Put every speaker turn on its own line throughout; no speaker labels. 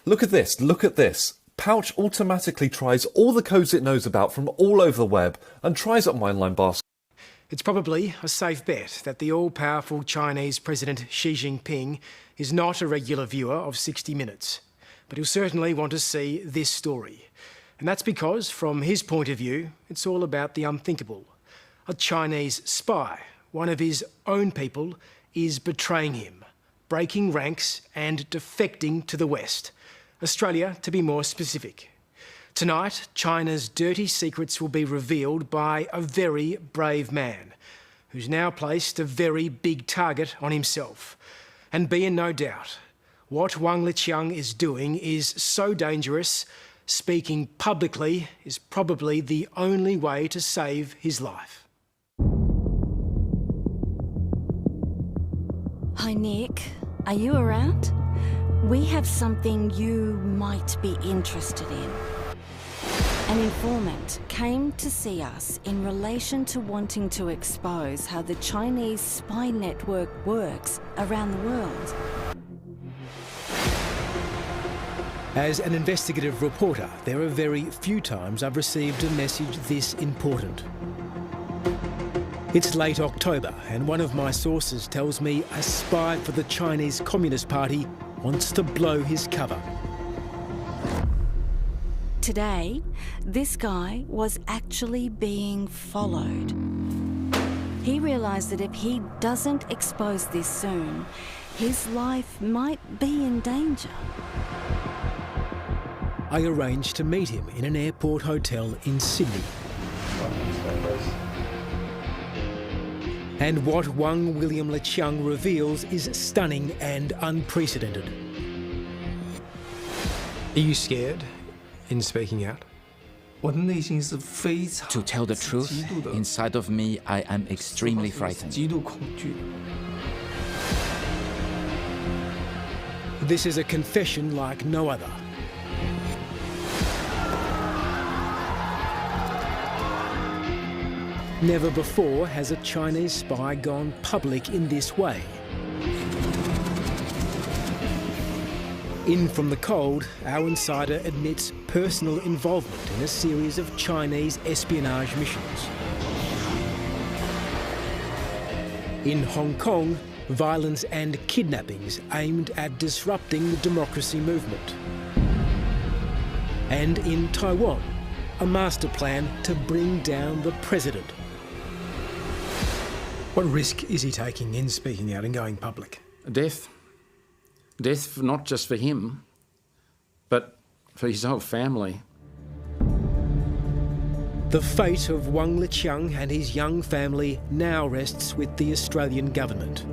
Look at this, look at this. Pouch automatically tries all the codes it knows about from all over the web and tries up Mindline Basket.
It's probably a safe bet that the all-powerful Chinese President Xi Jinping is not a regular viewer of 60 Minutes, but he'll certainly want to see this story. And that's because, from his point of view, it's all about the unthinkable. A Chinese spy, one of his own people, is betraying him, breaking ranks and defecting to the West. Australia, to be more specific. Tonight, China's dirty secrets will be revealed by a very brave man who's now placed a very big target on himself. And be in no doubt, what Wang Liqiang is doing is so dangerous, speaking publicly is probably the only way to save his life.
Hi, Nick. Are you around? We have something you might be interested in. An informant came to see us in relation to wanting to expose how the Chinese spy network works around the world.
As an investigative reporter, there are very few times I've received a message this important. It's late October, and one of my sources tells me a spy for the Chinese Communist Party wants to blow his cover.
Today, this guy was actually being followed. He realised that if he doesn't expose this soon, his life might be in danger.
I arranged to meet him in an airport hotel in Sydney. And what Wang William Liqiang reveals is stunning and unprecedented. Are you scared in speaking out?
To tell the truth, inside of me, I am extremely frightened.
This is a confession like no other. Never before has a Chinese spy gone public in this way. In from the cold, our insider admits personal involvement in a series of Chinese espionage missions. In Hong Kong, violence and kidnappings aimed at disrupting the democracy movement. And in Taiwan, a master plan to bring down the president. What risk is he taking in speaking out and going public?
Death. Death not just for him, but for his whole family.
The fate of Wang Liqiang and his young family now rests with the Australian government.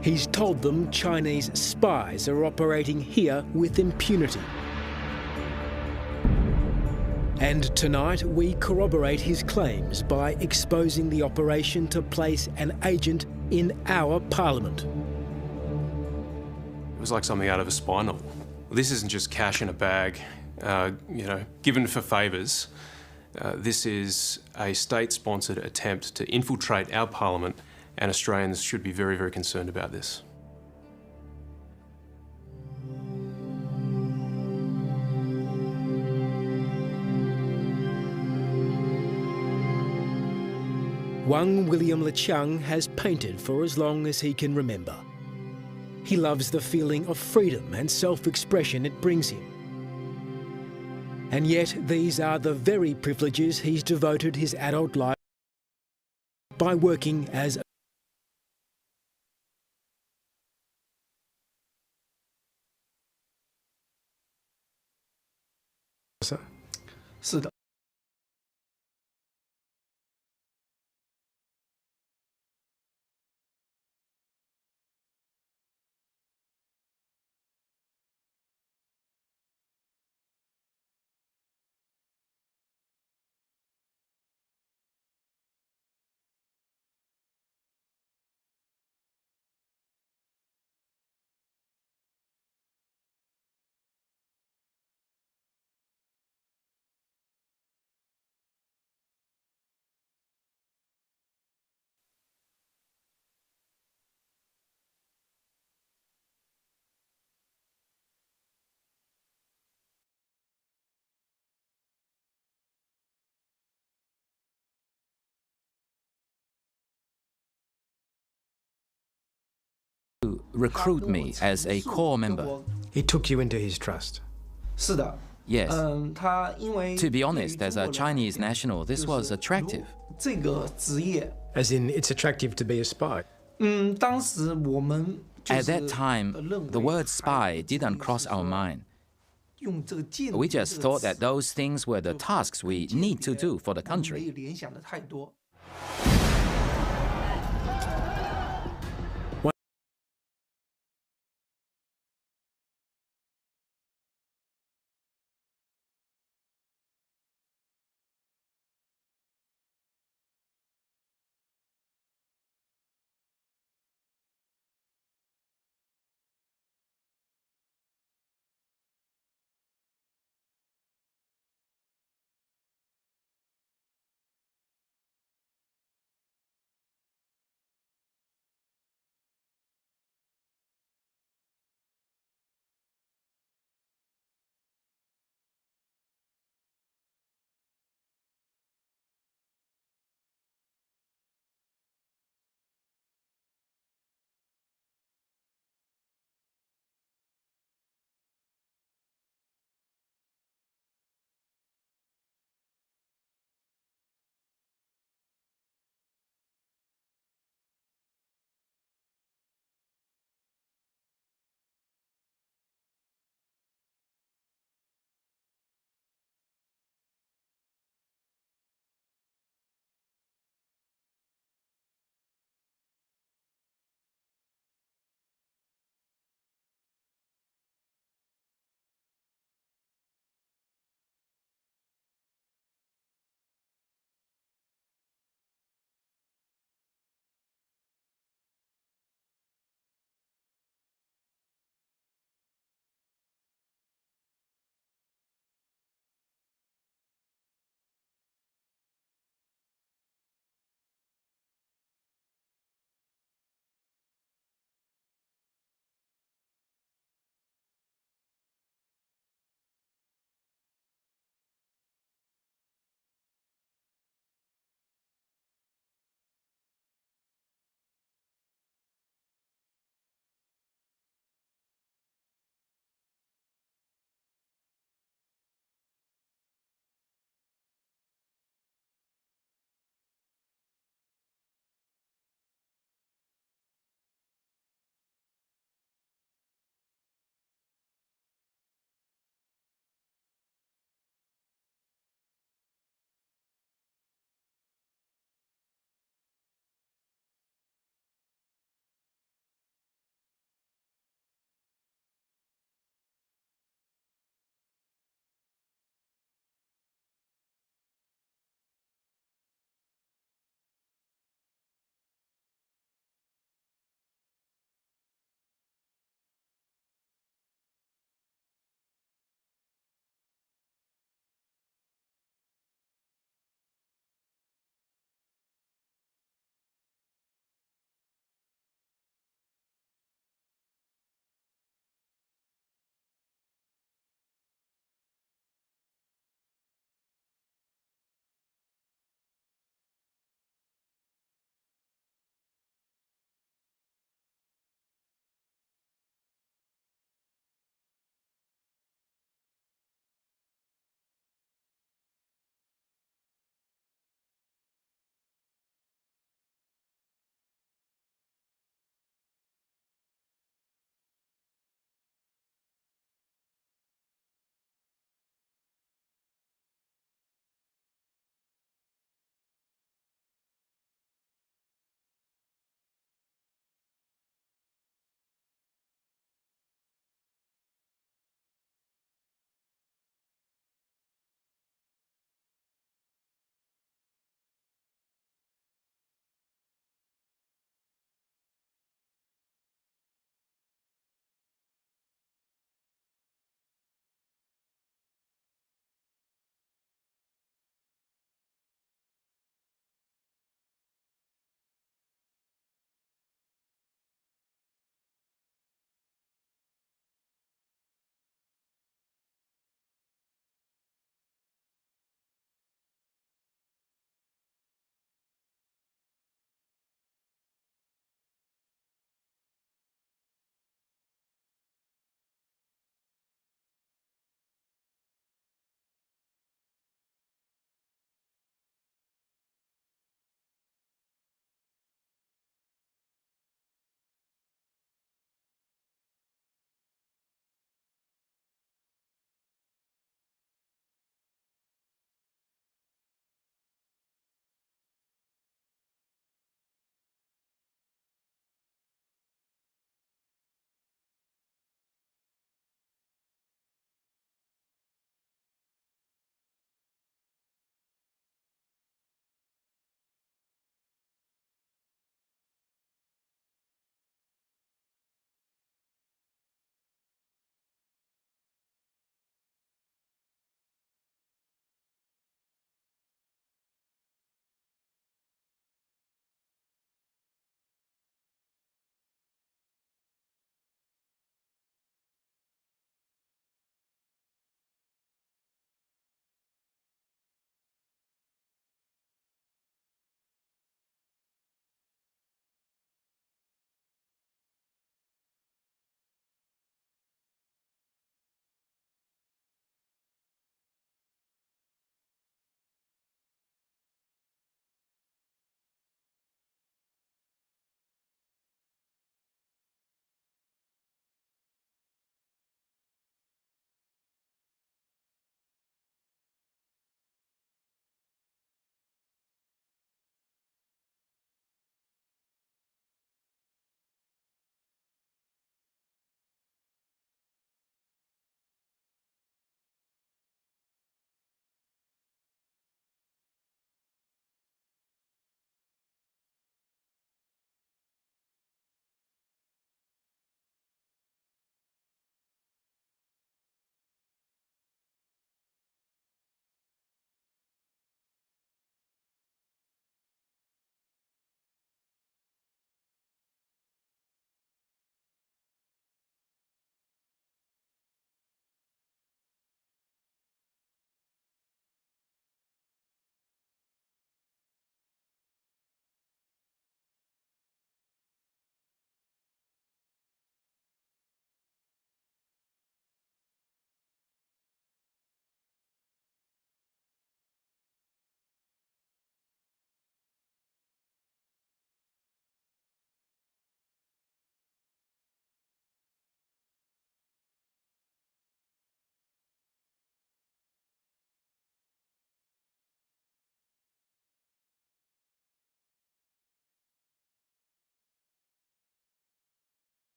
He's told them Chinese spies are operating here with impunity. And tonight we corroborate his claims by exposing the operation to place an agent in our parliament.
It was like something out of a spy novel. This isn't just cash in a bag, given for favours. This is a state-sponsored attempt to infiltrate our parliament, and Australians should be very, very concerned about this.
Wang William Liqiang has painted for as long as he can remember. He loves the feeling of freedom and self-expression it brings him. And yet these are the very privileges he's devoted his adult life by working as a
recruit me as a core member.
He took you into his trust.
是的，
Yes.
他因为
To be honest, as a Chinese national, this was attractive.
这个职业，
As in, it's attractive to be a spy.
当时我们就
At
是
that time,
认为
the word spy didn't cross our mind.
用这个间谍
We just
这个
thought
词
that those things were the tasks we need to do for the
我们没
country.
有联想的太多。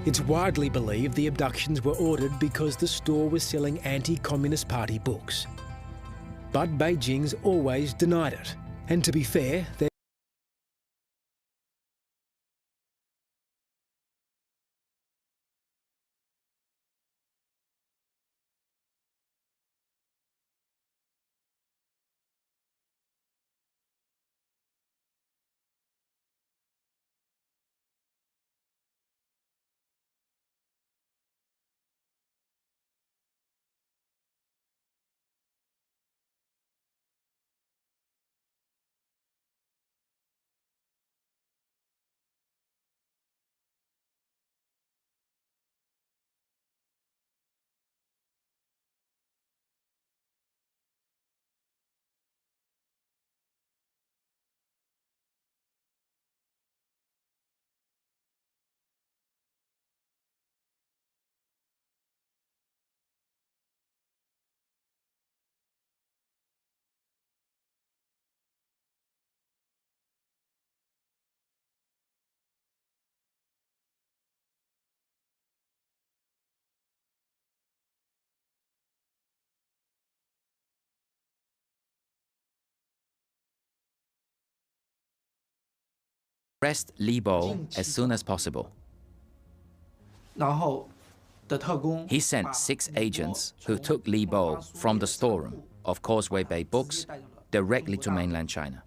It's widely believed the abductions were ordered because the store was selling anti-Communist Party books. But Beijing's always denied it. And to be fair,
Arrest Li Bo as soon as possible.
然后的特工
He sent 6 agents who took Li Bo from the storeroom of Causeway Bay Books directly to mainland China.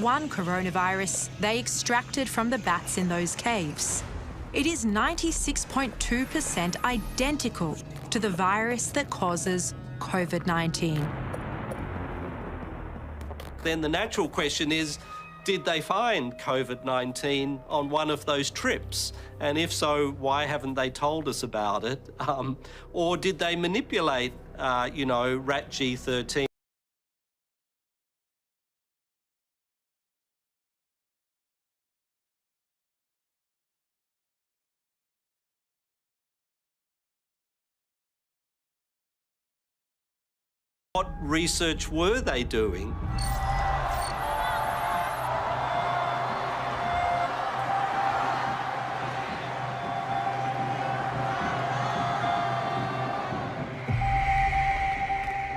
one coronavirus they extracted from the bats in those caves. It is 96.2% identical to the virus that causes COVID-19.
Then the natural question is, did they find COVID-19 on one of those trips? And if so, why haven't they told us about it? Or did they manipulate, rat G13? What research were they doing?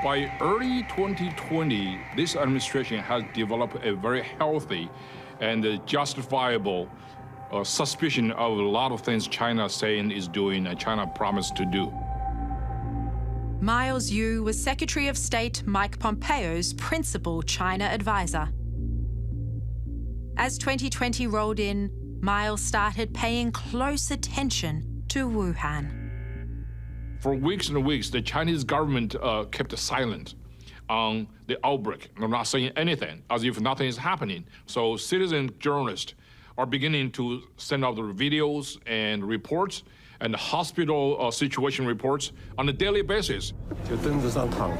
By early 2020, this administration has developed a very healthy and justifiable suspicion of a lot of things China is saying is doing and China promised to do.
Miles Yu was Secretary of State Mike Pompeo's principal China advisor. As 2020 rolled in, Miles started paying close attention to Wuhan.
For weeks and weeks, the Chinese government kept silent on the outbreak. They're not saying anything, as if nothing is happening. So citizen journalists are beginning to send out their videos and reports and hospital situation reports on a daily basis.
就凳子上躺着。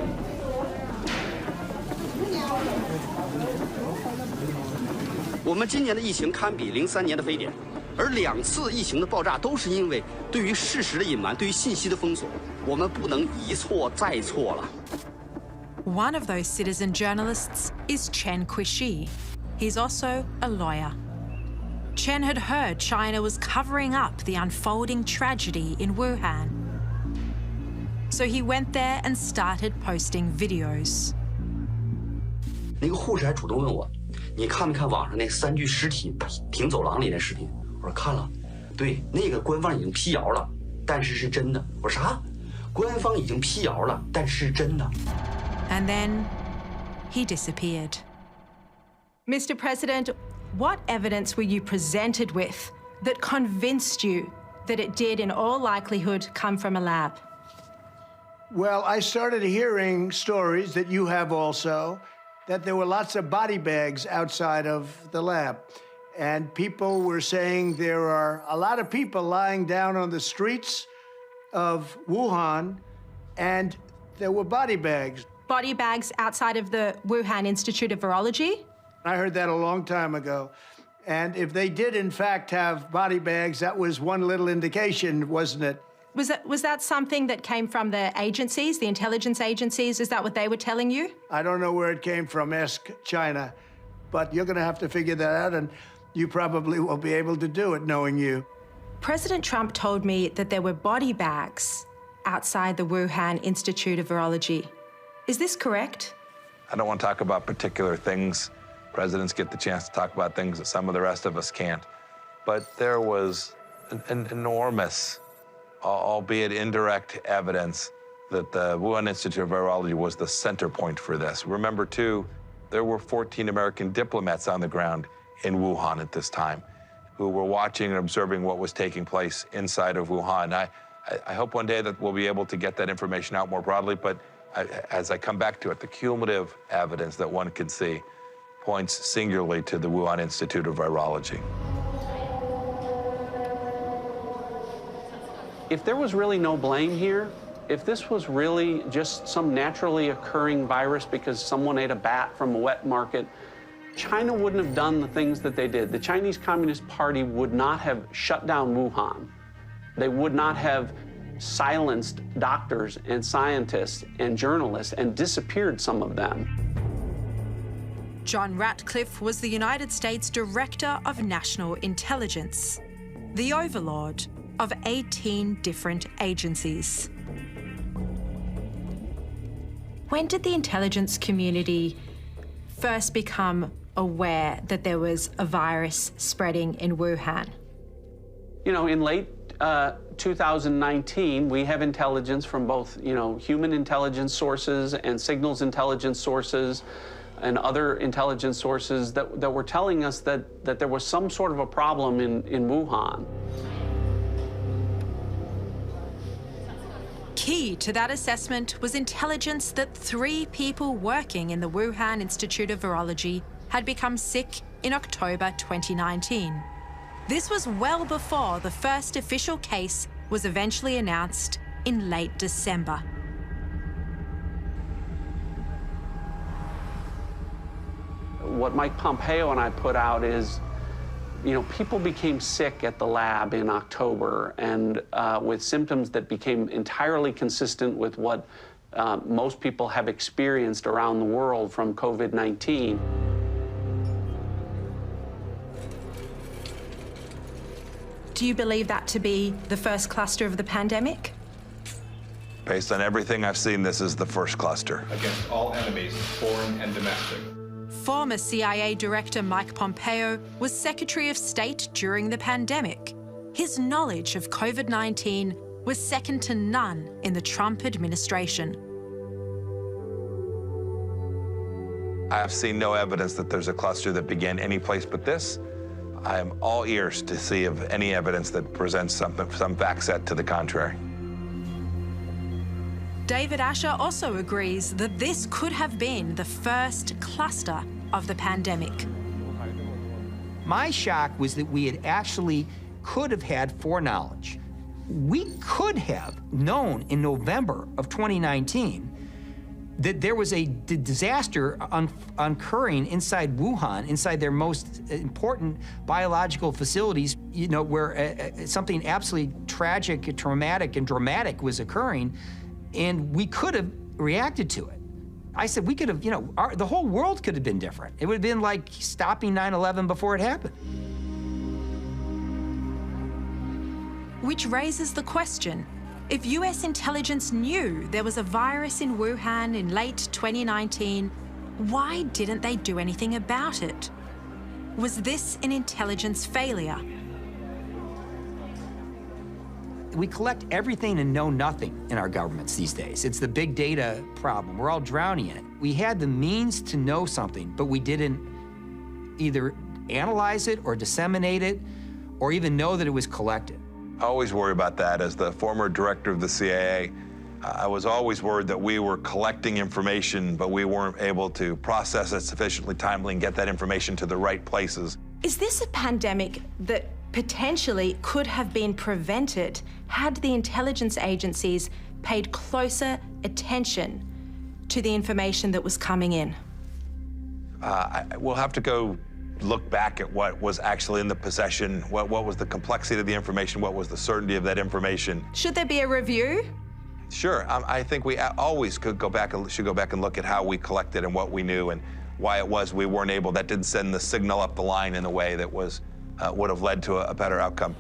我们今年的疫情堪比03年的非典，而2次疫情的爆炸都是因为对于事实的隐瞒，对于信息的封锁。我们不能一错再错了。
One of those citizen journalists is Chen Qiushi. He's also a lawyer. Chen had heard China was covering up the unfolding tragedy in Wuhan. So he went there and started posting videos.
那个护士还主动问我，你看没看网上那3具尸体停走廊里的视频？我说看了，对，那个官方已经辟谣了，但是是真的。我说啥？官方已经辟谣了，但是真的。
And then he disappeared. Mr. President, what evidence were you presented with that convinced you that it did, in all likelihood, come from a lab?
Well, I started hearing stories that you have also, that there were lots of body bags outside of the lab. And people were saying there are a lot of people lying down on the streets of Wuhan, and there were body bags.
Body bags outside of the Wuhan Institute of Virology?
I heard that a long time ago. And if they did, in fact, have body bags, that was one little indication, wasn't it?
Was that something that came from the agencies, the intelligence agencies? Is that what they were telling you?
I don't know where it came from. Ask China. But you're going to have to figure that out, and you probably won't be able to do it, knowing you.
President Trump told me that there were body bags outside the Wuhan Institute of Virology. Is this correct?
I don't want to talk about particular things. Presidents get the chance to talk about things that some of the rest of us can't. But there was an enormous, albeit indirect, evidence that the Wuhan Institute of Virology was the center point for this. Remember, too, there were 14 American diplomats on the ground in Wuhan at this time who were watching and observing what was taking place inside of Wuhan. I hope one day that we'll be able to get that information out more broadly, but as I come back to it, the cumulative evidence that one could see points singularly to the Wuhan Institute of Virology.
If there was really no blame here, if this was really just some naturally occurring virus because someone ate a bat from a wet market, China wouldn't have done the things that they did. The Chinese Communist Party would not have shut down Wuhan. They would not have silenced doctors and scientists and journalists and disappeared some of them.
John Ratcliffe was the United States Director of National Intelligence, the overlord of 18 different agencies. When did the intelligence community first become aware that there was a virus spreading in Wuhan?
You know, in late 2019, we have intelligence from both, human intelligence sources and signals intelligence sources and other intelligence sources that were telling us that there was some sort of a problem in Wuhan.
Key to that assessment was intelligence that 3 people working in the Wuhan Institute of Virology had become sick in October 2019. This was well before the first official case was eventually announced in late December.
What Mike Pompeo and I put out is, you know, people became sick at the lab in October and with symptoms that became entirely consistent with what most people have experienced around the world from COVID-19.
Do you believe that to be the first cluster of the pandemic?
Based on everything I've seen, this is the first cluster.
Against all enemies, foreign and domestic.
Former CIA Director Mike Pompeo was Secretary of State during the pandemic. His knowledge of COVID-19 was second to none in the Trump administration.
I have seen no evidence that there's a cluster that began any place but this. I am all ears to see if any evidence that presents some fact set to the contrary.
David Asher also agrees that this could have been the first cluster of the pandemic.
My shock was that we had actually could have had foreknowledge. We could have known in November of 2019 that there was a disaster occurring inside Wuhan, inside their most important biological facilities, you know, where something absolutely tragic, traumatic, and dramatic was occurring, and we could have reacted to it. I said we could have, you know, the whole world could have been different. It would have been like stopping 9/11 before it happened.
Which raises the question, if US intelligence knew there was a virus in Wuhan in late 2019, why didn't they do anything about it? Was this an intelligence failure?
We collect everything and know nothing in our governments these days. It's the big data problem. We're all drowning in it. We had the means to know something, but we didn't either analyze it or disseminate it or even know that it was collected.
I always worry about that. As the former director of the CIA, I was always worried that we were collecting information, but we weren't able to process it sufficiently timely and get that information to the right places.
Is this a pandemic that potentially could have been prevented had the intelligence agencies paid closer attention to the information that was coming in?
We'll have to go look back at what was actually in the possession, what was the complexity of the information, what was the certainty of that information.
Should there be a review?
Sure, I think we always should go back and look at how we collected and what we knew and why it was we weren't able, that didn't send the signal up the line in a way that was would have led to a better outcome.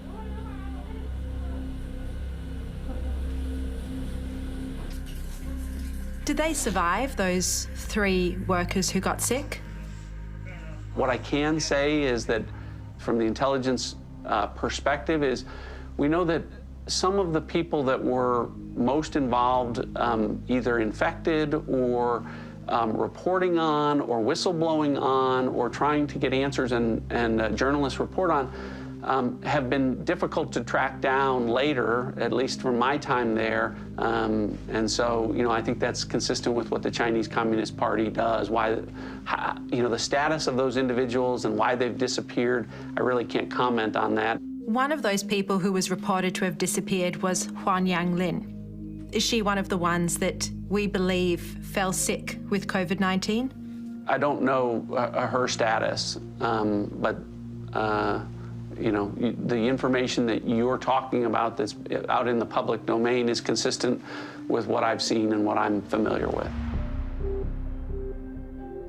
Did they survive, those 3 workers who got sick?
What I can say is that from the intelligence perspective is we know that some of the people that were most involved, either infected or reporting on or whistleblowing on or trying to get answers and journalists report on have been difficult to track down later, at least from my time there. And so, you know, I think that's consistent with what the Chinese Communist Party does. Why, you know, the status of those individuals and why they've disappeared, I really can't comment on that.
One of those people who was reported to have disappeared was Huan Yanglin. Is she one of the ones that we believe fell sick with COVID-19?
I don't know her status, but you know, the information that you're talking about that's out in the public domain is consistent with what I've seen and what I'm familiar with.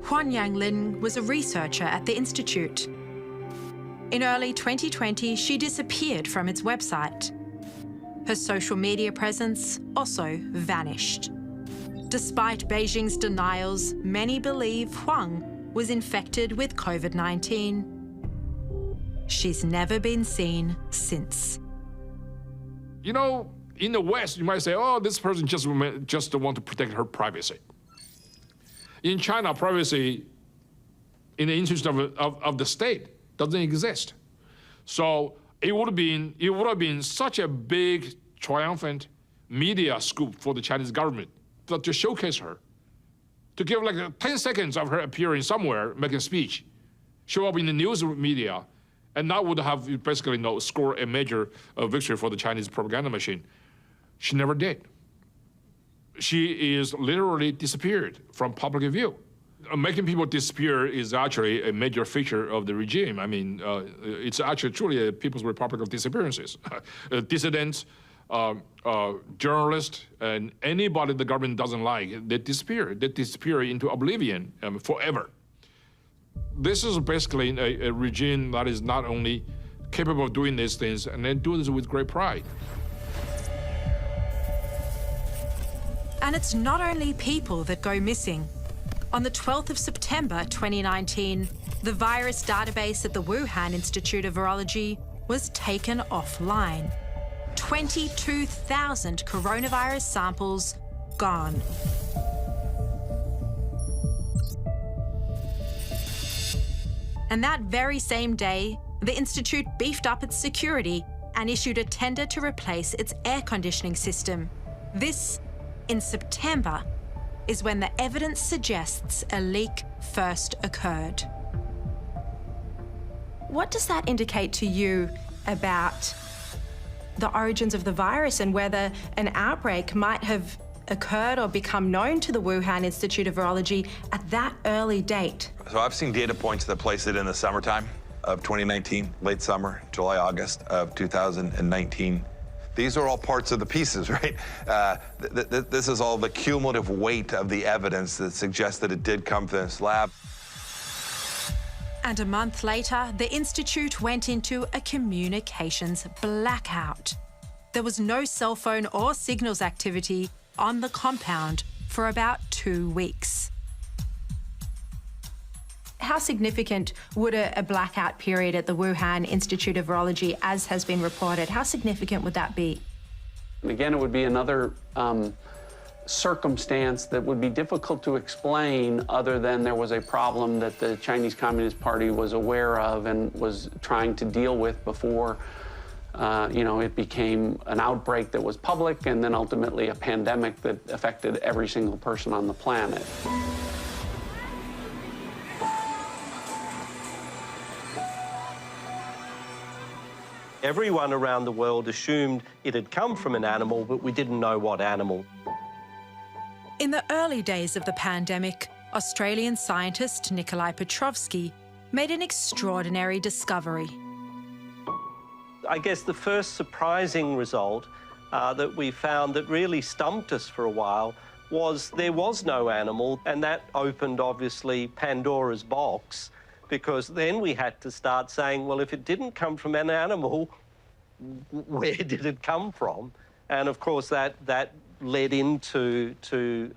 Huan Yanglin was a researcher at the Institute. In early 2020, she disappeared from its website. Her social media presence also vanished. Despite Beijing's denials, many believe Huang was infected with COVID-19. She's never been seen since.
You know, in the West, you might say, oh, this person just want to protect her privacy. In China, privacy in the interest of the state doesn't exist. So it would have been such a big, triumphant media scoop for the Chinese government to showcase her, to give like 10 seconds of her appearing somewhere, making a speech, show up in the news media, and that would have basically scored a major victory for the Chinese propaganda machine. She never did. She is literally disappeared from public view. Making people disappear is actually a major feature of the regime. I mean, it's actually truly a People's Republic of disappearances. Dissidents, journalists, and anybody the government doesn't like, they disappear. They disappear into oblivion forever. This is basically a regime that is not only capable of doing these things, and then do this with great pride.
And it's not only people that go missing. On the 12th of September 2019, the virus database at the Wuhan Institute of Virology was taken offline. 22,000 coronavirus samples gone. And that very same day, the Institute beefed up its security and issued a tender to replace its air conditioning system. This, in September, is when the evidence suggests a leak first occurred. What does that indicate to you about the origins of the virus and whether an outbreak might have occurred or become known to the Wuhan Institute of Virology at that early date?
So I've seen data points that place it in the summertime of 2019, late summer, July, August of 2019. These are all parts of the pieces, right? This is all the cumulative weight of the evidence that suggests that it did come from this lab.
And a month later, the Institute went into a communications blackout. There was no cell phone or signals activity on the compound for about 2 weeks. How significant would a blackout period at the Wuhan Institute of Virology, as has been reported, how significant would that be?
And again, it would be another circumstance that would be difficult to explain other than there was a problem that the Chinese Communist Party was aware of and was trying to deal with before it became an outbreak that was public and then ultimately a pandemic that affected every single person on the planet.
Everyone around the world assumed it had come from an animal, but we didn't know what animal.
In the early days of the pandemic, Australian scientist Nikolai Petrovsky made an extraordinary discovery.
I guess the first surprising result that we found that really stumped us for a while was there was no animal, and that opened, obviously, Pandora's box, because then we had to start saying, well, if it didn't come from an animal, where did it come from? And, of course, that led into,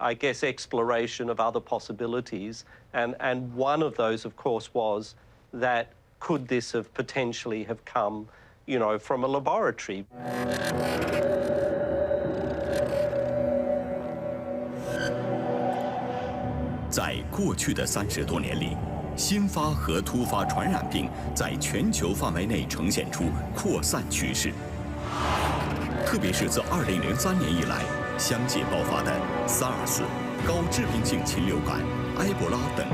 I guess, exploration of other possibilities. And one of those, of course, was that could this have potentially have come, from a laboratory?
在过去的30多年里，新发和突发传染病在全球范围内呈现出扩散趋势。特别是自2003年以来相继爆发的 SARS、高致病性禽流感、埃博拉等。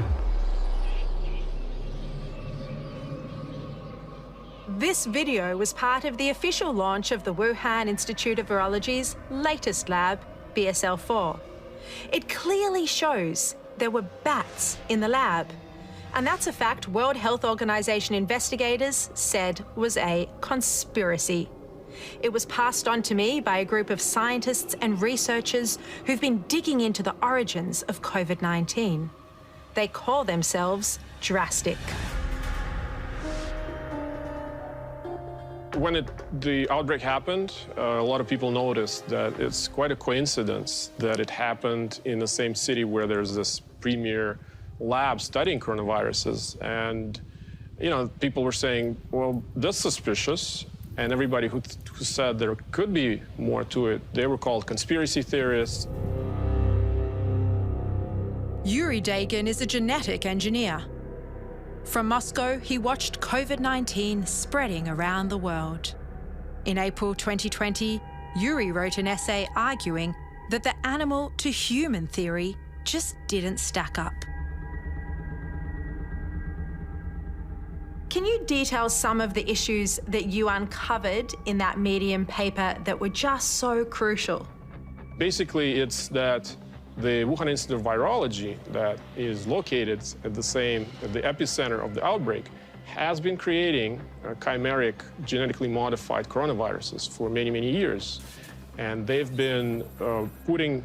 This video was part of the official launch of the Wuhan Institute of Virology's latest lab, BSL-4. It clearly shows there were bats in the lab. And that's a fact World Health Organization investigators said was a conspiracy. It was passed on to me by a group of scientists and researchers who've been digging into the origins of COVID-19. They call themselves Drastic.
When the outbreak happened, a lot of people noticed that it's quite a coincidence that it happened in the same city where there's this premier lab studying coronaviruses. And, people were saying, well, that's suspicious. And everybody who said there could be more to it, they were called conspiracy theorists.
Yuri Dagan is a genetic engineer. From Moscow, he watched COVID-19 spreading around the world. In April 2020, Yuri wrote an essay arguing that the animal-to-human theory just didn't stack up. Can you detail some of the issues that you uncovered in that Medium paper that were just so crucial?
Basically, it's that the Wuhan Institute of Virology that is located at the epicenter of the outbreak has been creating chimeric genetically modified coronaviruses for many, many years. And they've been putting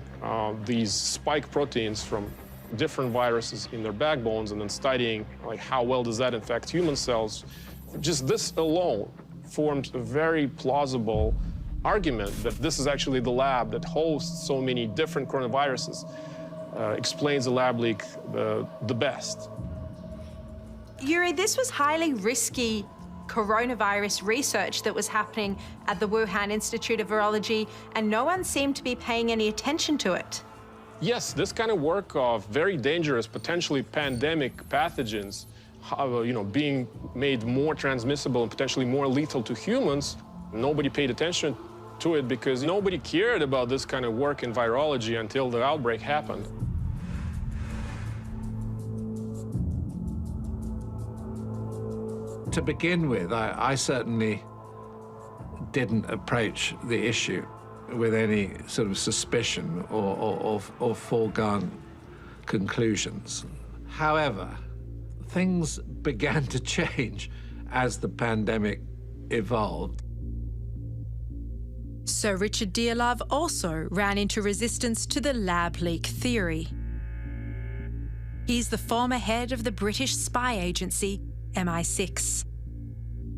these spike proteins from different viruses in their backbones and then studying like how well does that infect human cells. Just this alone formed a very plausible argument that this is actually the lab that hosts so many different coronaviruses, explains the lab leak the best.
Yuri, this was highly risky coronavirus research that was happening at the Wuhan Institute of Virology, and no one seemed to be paying any attention to it.
Yes, this kind of work of very dangerous, potentially pandemic pathogens, being made more transmissible and potentially more lethal to humans, nobody paid attention to it because nobody cared about this kind of work in virology until the outbreak happened.
To begin with, I certainly didn't approach the issue with any sort of suspicion or foregone conclusions. However, things began to change as the pandemic evolved.
Sir Richard Dearlove also ran into resistance to the lab leak theory. He's the former head of the British spy agency, MI6.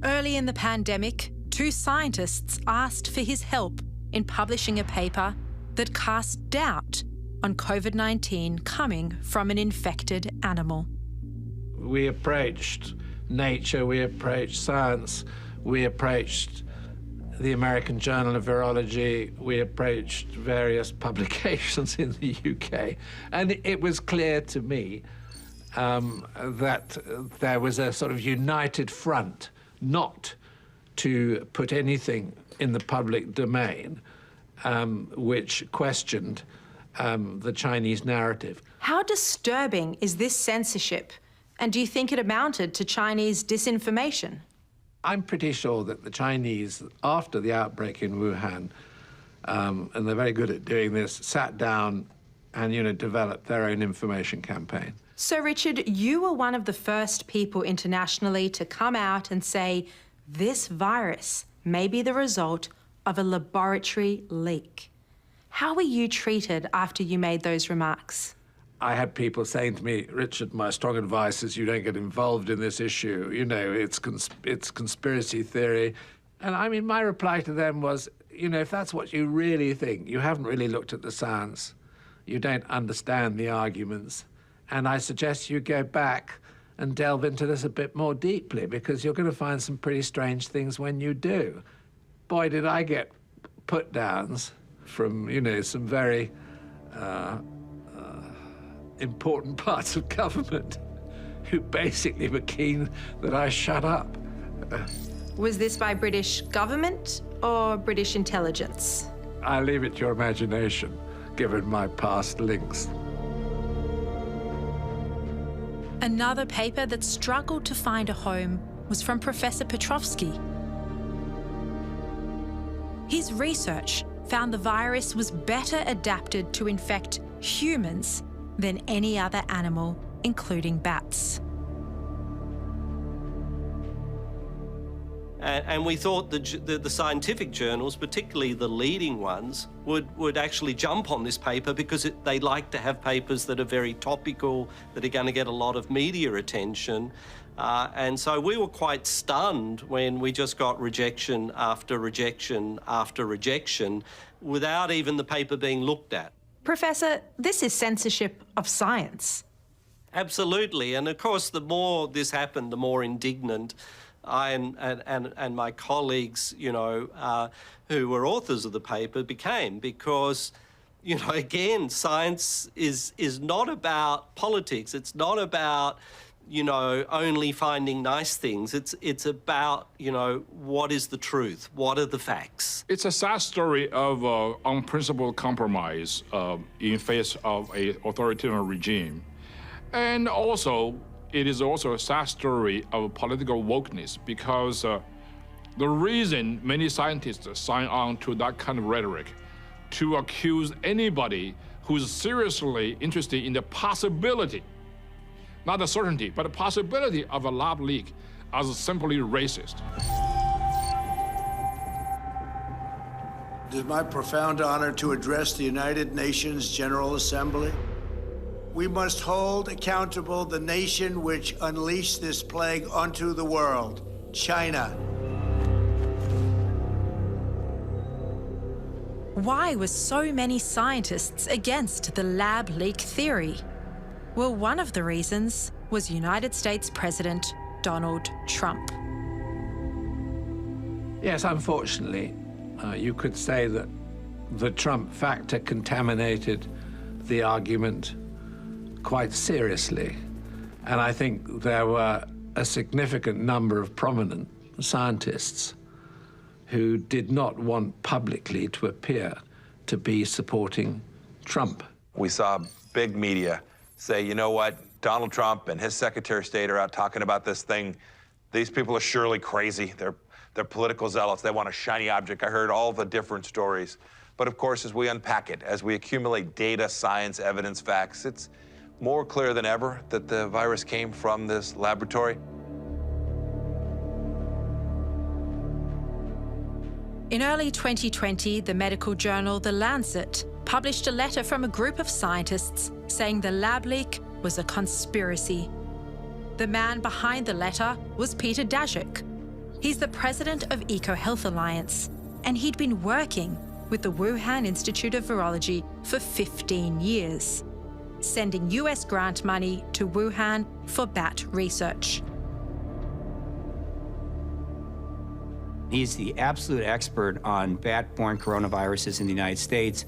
Early in the pandemic, two scientists asked for his help in publishing a paper that cast doubt on COVID-19 coming from an infected animal.
We approached Nature, we approached Science, we approached the American Journal of Virology, we approached various publications in the UK, and it was clear to me that there was a sort of united front not to put anything in the public domain which questioned the Chinese narrative.
How disturbing is this censorship? And do you think it amounted to Chinese disinformation?
I'm pretty sure that the Chinese, after the outbreak in Wuhan, and they're very good at doing this, sat down and, developed their own information campaign.
So, Richard, you were one of the first people internationally to come out and say this virus may be the result of a laboratory leak. How were you treated after you made those remarks?
I had people saying to me, Richard, my strong advice is you don't get involved in this issue. It's conspiracy theory. And I mean, my reply to them was, if that's what you really think, you haven't really looked at the science. You don't understand the arguments. And I suggest you go back and delve into this a bit more deeply, because you're going to find some pretty strange things when you do. Boy, did I get put-downs from, some very important parts of government who basically were keen that I shut up.
Was this by British government or British intelligence?
I leave it to your imagination, given my past links.
Another paper that struggled to find a home was from Professor Petrovsky. His research found the virus was better adapted to infect humans than any other animal, including bats.
And we thought the scientific journals, particularly the leading ones, would actually jump on this paper because they like to have papers that are very topical, that are going to get a lot of media attention. And so we were quite stunned when we just got rejection after rejection after rejection without even the paper being looked at.
Professor, this is censorship of science.
Absolutely. And of course, the more this happened, the more indignant I and my colleagues, who were authors of the paper became, because, again, science is not about politics. It's not about, you know, only finding nice things. It's about, you know, what is the truth? What are the facts?
It's a sad story of unprincipled compromise in face of an authoritarian regime. And also, it is also a sad story of political wokeness, because the reason many scientists sign on to that kind of rhetoric, to accuse anybody who's seriously interested in the possibility, not the certainty, but the possibility of a lab leak, as simply racist.
It is my profound honor to address the United Nations General Assembly. We must hold accountable the nation which unleashed this plague onto the world, China.
Why were so many scientists against the lab leak theory? Well, one of the reasons was United States President Donald Trump.
Yes, unfortunately, you could say that the Trump factor contaminated the argument quite seriously. And I think there were a significant number of prominent scientists who did not want publicly to appear to be supporting Trump.
We saw big media say, you know what, Donald Trump and his Secretary of State are out talking about this thing. These people are surely crazy. They're political zealots. They want a shiny object. I heard all the different stories. But of course, as we unpack it, as we accumulate data, science, evidence, facts, it's more clear than ever that the virus came from this laboratory.
In early 2020, the medical journal The Lancet published a letter from a group of scientists saying the lab leak was a conspiracy. The man behind the letter was Peter Daszak. He's the president of EcoHealth Alliance, and he'd been working with the Wuhan Institute of Virology for 15 years, sending US grant money to Wuhan for bat research.
He's the absolute expert on bat-borne coronaviruses in the United States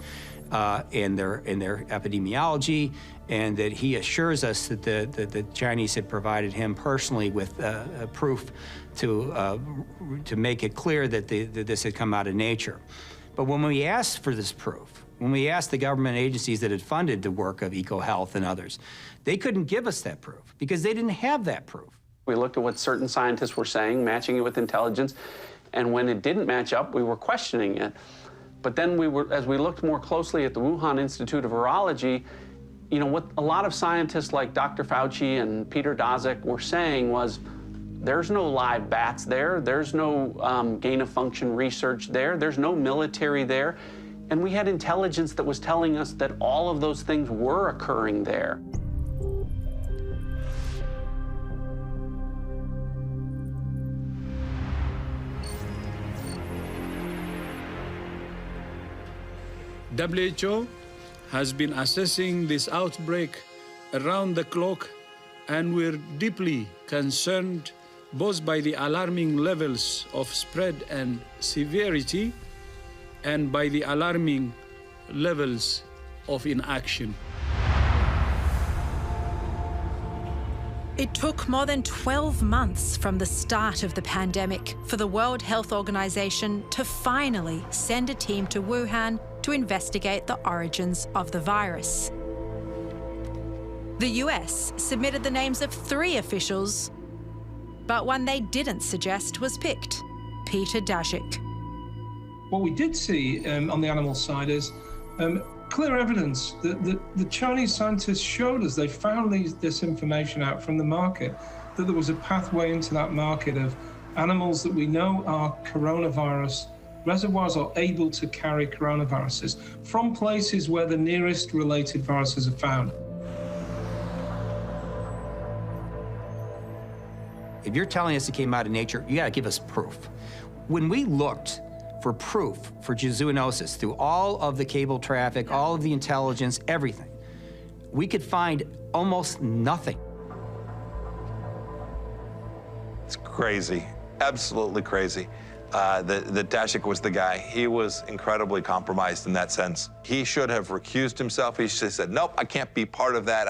and their epidemiology, and that he assures us that the Chinese had provided him personally with proof to make it clear that this had come out of nature. But when we asked for this proof, when we asked the government agencies that had funded the work of EcoHealth and others, they couldn't give us that proof because they didn't have that proof.
We looked at what certain scientists were saying, matching it with intelligence, and when it didn't match up, we were questioning it. But then as we looked more closely at the Wuhan Institute of Virology, you know, what a lot of scientists like Dr. Fauci and Peter Daszak were saying was, there's no live bats there, there's no gain-of-function research there, there's no military there, and we had intelligence that was telling us that all of those things were occurring there.
WHO has been assessing this outbreak around the clock, and we're deeply concerned both by the alarming levels of spread and severity and by the alarming levels of inaction.
It took more than 12 months from the start of the pandemic for the World Health Organization to finally send a team to Wuhan to investigate the origins of the virus. The US submitted the names of 3 officials, but one they didn't suggest was picked: Peter Daszak.
What we did see on the animal side is clear evidence that the Chinese scientists showed us. They found this information out from the market, that there was a pathway into that market of animals that we know are coronavirus reservoirs, are able to carry coronaviruses from places where the nearest related viruses are found.
If you're telling us it came out of nature, you gotta give us proof. When we looked for proof for zoonosis through all of the cable traffic, all of the intelligence, everything, we could find almost nothing.
It's crazy, absolutely crazy. that Daszak was the guy. He was incredibly compromised in that sense. He should have recused himself. He should have said, nope, I can't be part of that.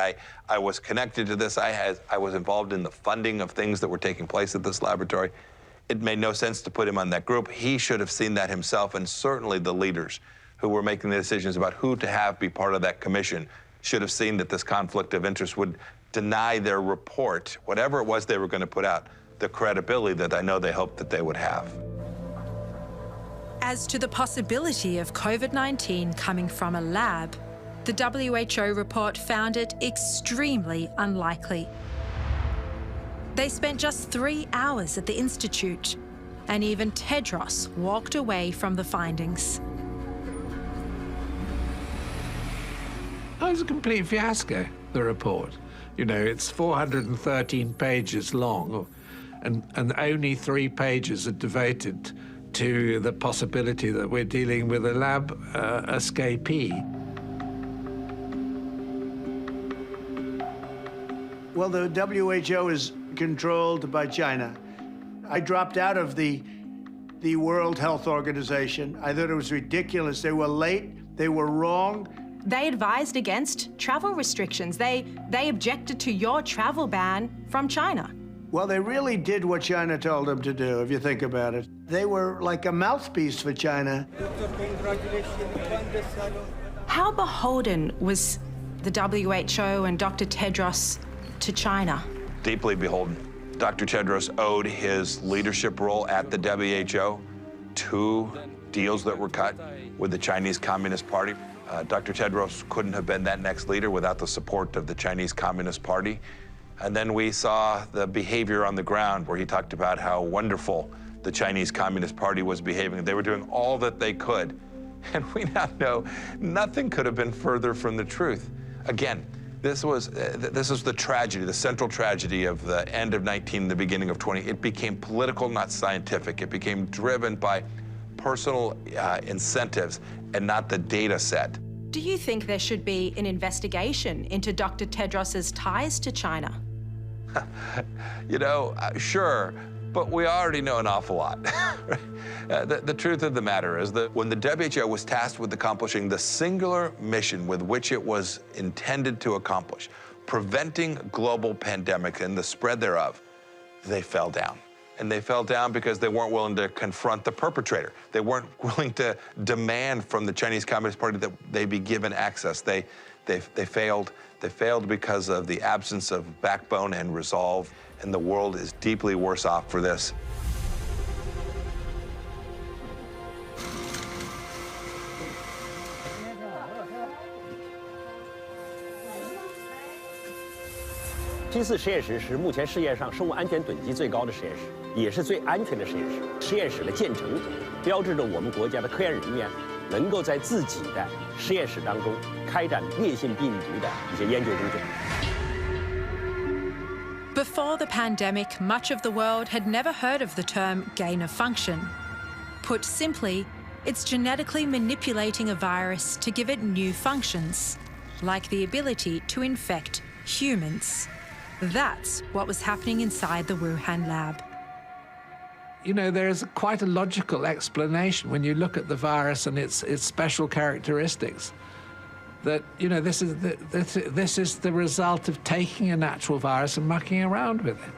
I was connected to this. I was involved in the funding of things that were taking place at this laboratory. It made no sense to put him on that group. He should have seen that himself, and certainly the leaders who were making the decisions about who to have be part of that commission should have seen that this conflict of interest would deny their report, whatever it was they were going to put out, the credibility that I know they hoped that they would have.
As to the possibility of COVID-19 coming from a lab, the WHO report found it extremely unlikely. They spent just 3 hours at the Institute, and even Tedros walked away from the findings.
Oh, it's a complete fiasco, the report. You know, it's 413 pages long, and only 3 pages are devoted to the possibility that we're dealing with a lab escapee.
Well, the WHO is controlled by China. I dropped out of the World Health Organization. I thought it was ridiculous. They were late, they were wrong.
They advised against travel restrictions. They objected to your travel ban from China.
Well, they really did what China told them to do, if you think about it. They were like a mouthpiece for China.
How beholden was the WHO and Dr. Tedros to China?
Deeply beholden. Dr. Tedros owed his leadership role at the WHO to deals that were cut with the Chinese Communist Party. Dr. Tedros couldn't have been that next leader without the support of the Chinese Communist Party. And then we saw the behavior on the ground where he talked about how wonderful the Chinese Communist Party was behaving. They were doing all that they could. And we now know nothing could have been further from the truth. Again, this was the tragedy, the central tragedy of the end of 19, the beginning of 20. It became political, not scientific. It became driven by personal incentives and not the data set.
Do you think there should be an investigation into Dr. Tedros's ties to China?
You know, sure, but we already know an awful lot. The truth of the matter is that when the WHO was tasked with accomplishing the singular mission with which it was intended to accomplish, preventing global pandemic and the spread thereof, they fell down. And they fell down because they weren't willing to confront the perpetrator. They weren't willing to demand from the Chinese Communist Party that they be given access. They failed. They failed because of the absence of backbone and resolve, and the world is deeply worse off for this.
P4实验室是目前世界上生物安全等级最高的实验室，也是最安全的实验室。实验室的建成，标志着我们国家的科研人员能够在自己的实验室当中开展烈性病毒的一些研究工作。
Before the pandemic, much of the world had never heard of the term gain of function. Put simply, it's genetically manipulating a virus to give it new functions, like the ability to infect humans. That's what was happening inside the Wuhan lab.
You know, there is quite a logical explanation when you look at the virus and its special characteristics. That, you know, this is the result of taking a natural virus and mucking around with it.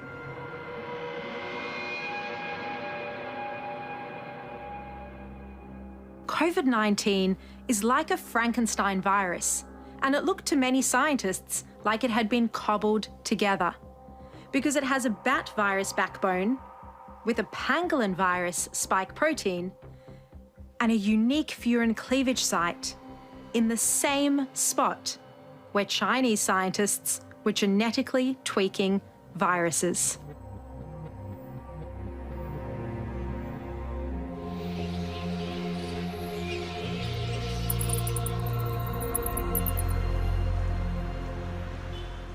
COVID-19 is like a Frankenstein virus, and it looked to many scientists like it had been cobbled together, because it has a bat virus backbone with a pangolin virus spike protein and a unique furin cleavage site in the same spot where Chinese scientists were genetically tweaking viruses.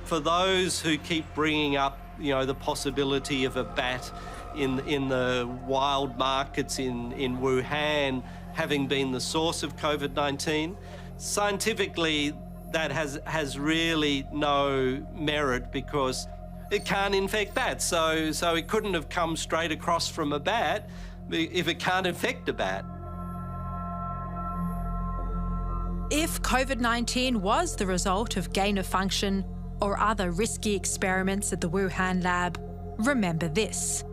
For those who keep bringing up, you know, the possibility of a bat in the wild markets in Wuhan having been the source of COVID-19, scientifically that has really no merit because it can't infect bats. So it couldn't have come straight across from a bat. if it can't infect a bat?
If COVID-19 was the result of gain-of-function or other risky experiments at the Wuhan lab, remember this: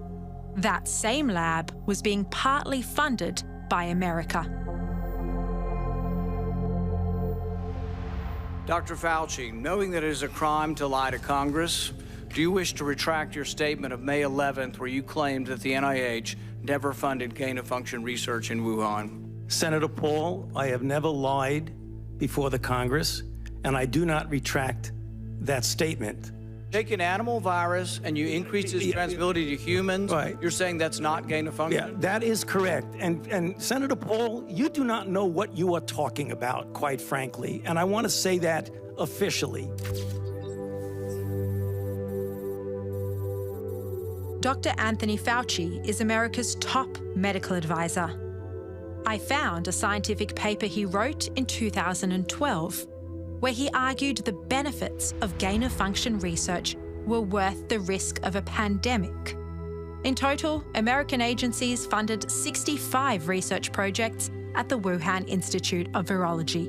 that same lab was being partly funded by America.
Dr. Fauci, knowing that it is a crime to lie to Congress, do you wish to retract your statement of May 11th where you claimed that the NIH never funded gain-of-function research in Wuhan?
Senator Paul, I have never lied before the Congress, and I do not retract that statement.
Take an animal virus and you increase its transmissibility to humans,
right.
You're saying that's not gain-of-function?
Yeah, that is correct. And Senator Paul, you do not know what you are talking about, quite frankly, and I want to say that officially.
Dr. Anthony Fauci is America's top medical advisor. I found a scientific paper he wrote in 2012 where he argued the benefits of gain-of-function research were worth the risk of a pandemic. In total, American agencies funded 65 research projects at the Wuhan Institute of Virology.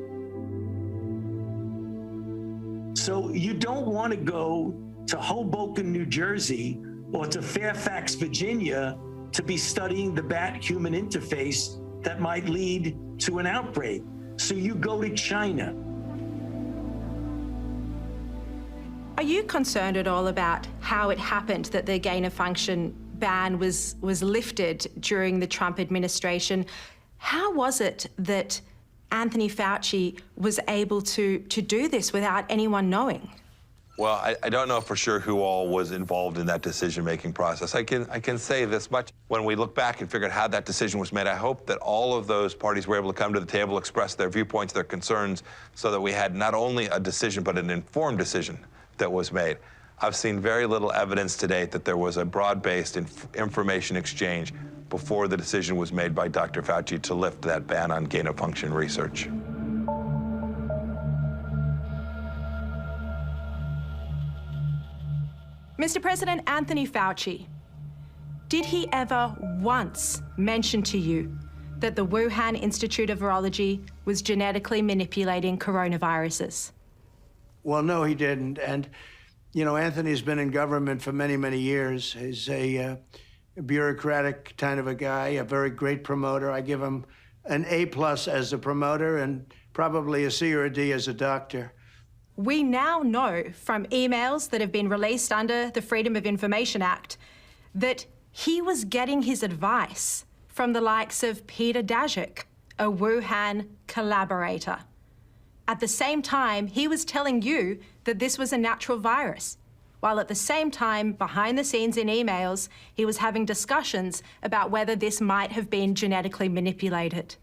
So you don't want to go to Hoboken, New Jersey, or to Fairfax, Virginia, to be studying the bat-human interface that might lead to an outbreak. So you go to China.
Are you concerned at all about how it happened that the gain-of-function ban was lifted during the Trump administration? How was it that Anthony Fauci was able to do this without anyone knowing?
Well, I don't know for sure who all was involved in that decision-making process. I can say this much. When we look back and figure out how that decision was made, I hope that all of those parties were able to come to the table, express their viewpoints, their concerns, so that we had not only a decision, but an informed decision that was made. I've seen very little evidence to date that there was a broad-based information exchange before the decision was made by Dr. Fauci to lift that ban on gain-of-function research.
Mr. President, Anthony Fauci, did he ever once mention to you that the Wuhan Institute of Virology was genetically manipulating coronaviruses?
Well, no, he didn't. And, you know, Anthony's been in government for many, many years. He's a bureaucratic kind of a guy, a very great promoter. I give him an A+ as a promoter and probably a C or a D as a doctor.
We now know from emails that have been released under the Freedom of Information Act that he was getting his advice from the likes of Peter Daszak, a Wuhan collaborator. At the same time, he was telling you that this was a natural virus, while at the same time, behind the scenes in emails, he was having discussions about whether this might have been genetically manipulated.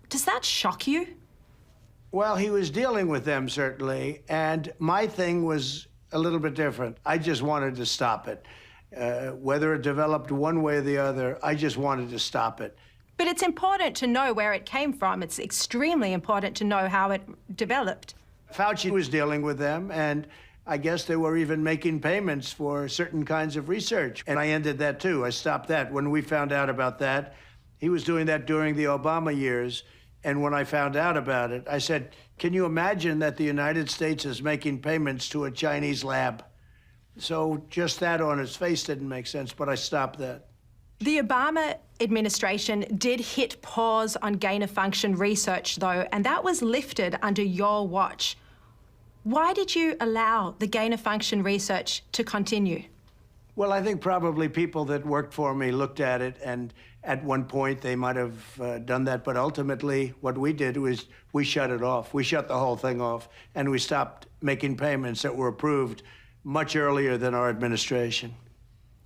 Does that shock you?
Well, he was dealing with them, certainly, and my thing was a little bit different. I just wanted to stop it. Whether it developed one way or the other, I just wanted to stop it.
But it's important to know where it came from. It's extremely important to know how it developed.
Fauci was dealing with them, and I guess they were even making payments for certain kinds of research. And I ended that, too. I stopped that. When we found out about that, he was doing that during the Obama years. And when I found out about it, I said, can you imagine that the United States is making payments to a Chinese lab? So just that on its face didn't make sense, but I stopped that.
The Obama administration did hit pause on gain-of-function research, though, and that was lifted under your watch. Why did you allow the gain-of-function research to continue?
Well, I think probably people that worked for me looked at it, and at one point they might have done that, but ultimately what we did was we shut it off. We shut the whole thing off, and we stopped making payments that were approved much earlier than our administration.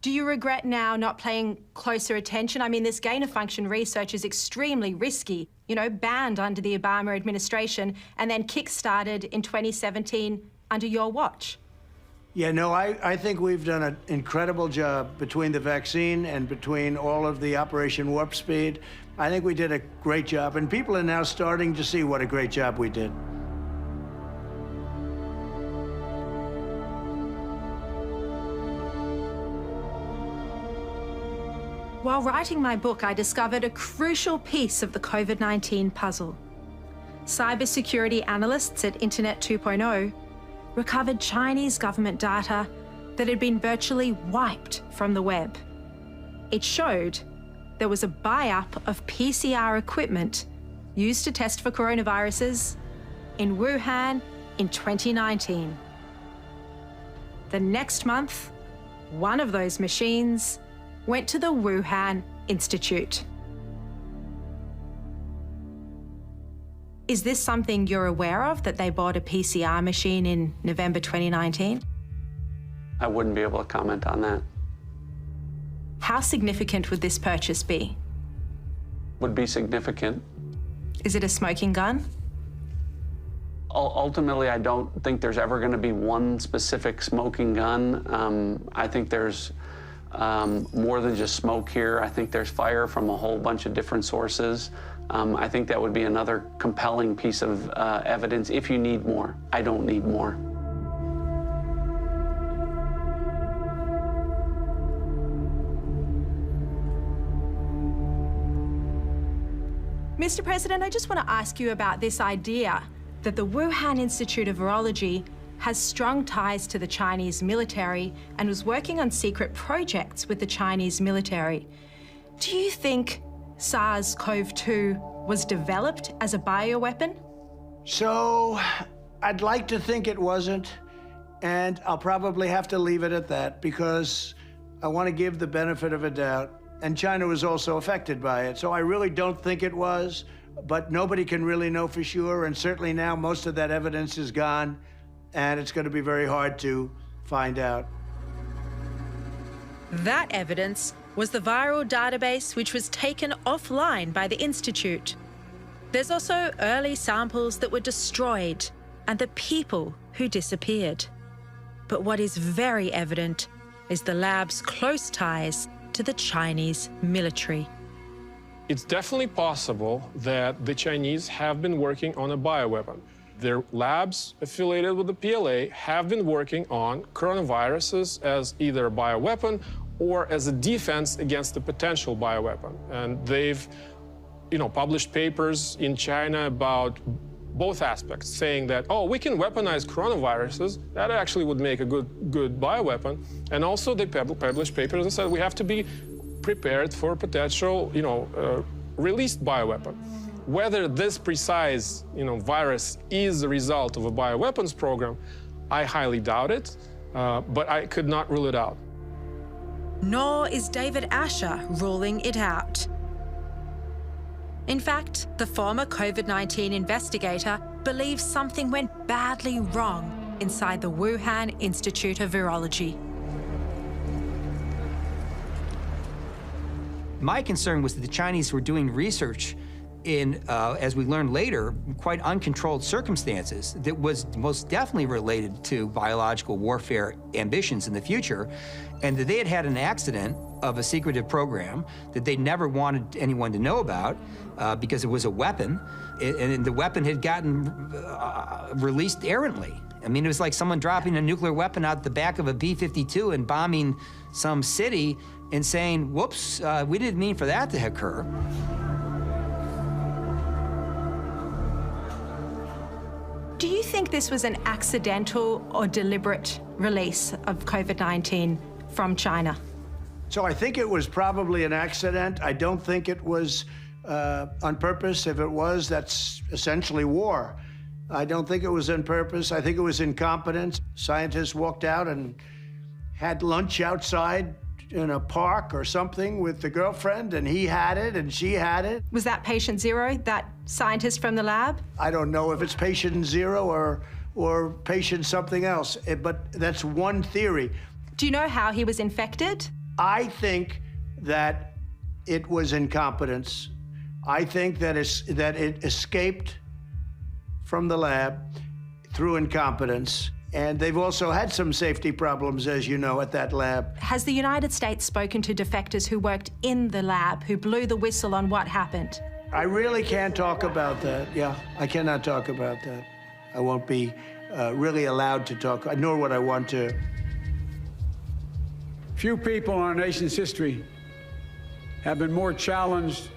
Do you regret now not paying closer attention? I mean, this gain-of-function research is extremely risky, you know, banned under the Obama administration and then kick-started in 2017 under your watch.
Yeah, no, I think we've done an incredible job between the vaccine and between all of the Operation Warp Speed. I think we did a great job, and people are now starting to see what a great job we did.
While writing my book, I discovered a crucial piece of the COVID-19 puzzle. Cybersecurity analysts at Internet 2.0 recovered Chinese government data that had been virtually wiped from the web. It showed there was a buy-up of PCR equipment used to test for coronaviruses in Wuhan in 2019. The next month, one of those machines went to the Wuhan Institute. Is this something you're aware of, that they bought a PCR machine in November 2019?
I wouldn't be able to comment on that.
How significant would this purchase be?
Would be significant.
Is it a smoking gun?
Ultimately, I don't think there's ever going to be one specific smoking gun. I think there's more than just smoke here. I think there's fire from a whole bunch of different sources. I think that would be another compelling piece of evidence if you need more. I don't need more.
Mr. President, I just want to ask you about this idea that the Wuhan Institute of Virology has strong ties to the Chinese military and was working on secret projects with the Chinese military. Do you think SARS-CoV-2 was developed as a bioweapon?
So, I'd like to think it wasn't, and I'll probably have to leave it at that because I want to give the benefit of a doubt. And China was also affected by it. So I really don't think it was, but nobody can really know for sure. And certainly now most of that evidence is gone, and it's going to be very hard to find out.
That evidence was the viral database which was taken offline by the Institute. There's also early samples that were destroyed and the people who disappeared. But what is very evident is the lab's close ties to the Chinese military.
It's definitely possible that the Chinese have been working on a bioweapon. Their labs affiliated with the PLA have been working on coronaviruses as either a bioweapon or as a defense against a potential bioweapon. And they've, published papers in China about both aspects, saying that, oh, we can weaponize coronaviruses. That actually would make a good bioweapon. And also they published papers that said we have to be prepared for a potential, released bioweapon. Whether this precise, virus is the result of a bioweapons program, I highly doubt it, but I could not rule it out.
Nor is David Asher ruling it out. In fact, the former COVID-19 investigator believes something went badly wrong inside the Wuhan Institute of Virology.
My concern was that the Chinese were doing research in, as we learned later, quite uncontrolled circumstances that was most definitely related to biological warfare ambitions in the future, and that they had had an accident of a secretive program that they never wanted anyone to know about because it was a weapon, and the weapon had gotten released errantly. I mean, it was like someone dropping a nuclear weapon out the back of a B-52 and bombing some city and saying, whoops, we didn't mean for that to occur.
Do you think this was an accidental or deliberate release of COVID-19 from China?
So I think it was probably an accident. I don't think it was on purpose. If it was, that's essentially war. I don't think it was on purpose. I think it was incompetence. Scientists walked out and had lunch outside in a park or something with the girlfriend, and he had it and she had it.
Was that patient zero, that scientist from the lab?
I don't know if it's patient zero or patient something else, but that's one theory.
Do you know how he was infected?
I think that it was incompetence. I think that it escaped from the lab through incompetence. And they've also had some safety problems, as you know, at that lab.
Has the United States spoken to defectors who worked in the lab, who blew the whistle on what happened?
I really can't talk about that. Yeah, I cannot talk about that. I won't be really allowed to talk, nor would I want to.
Few people in our nation's history have been more challenged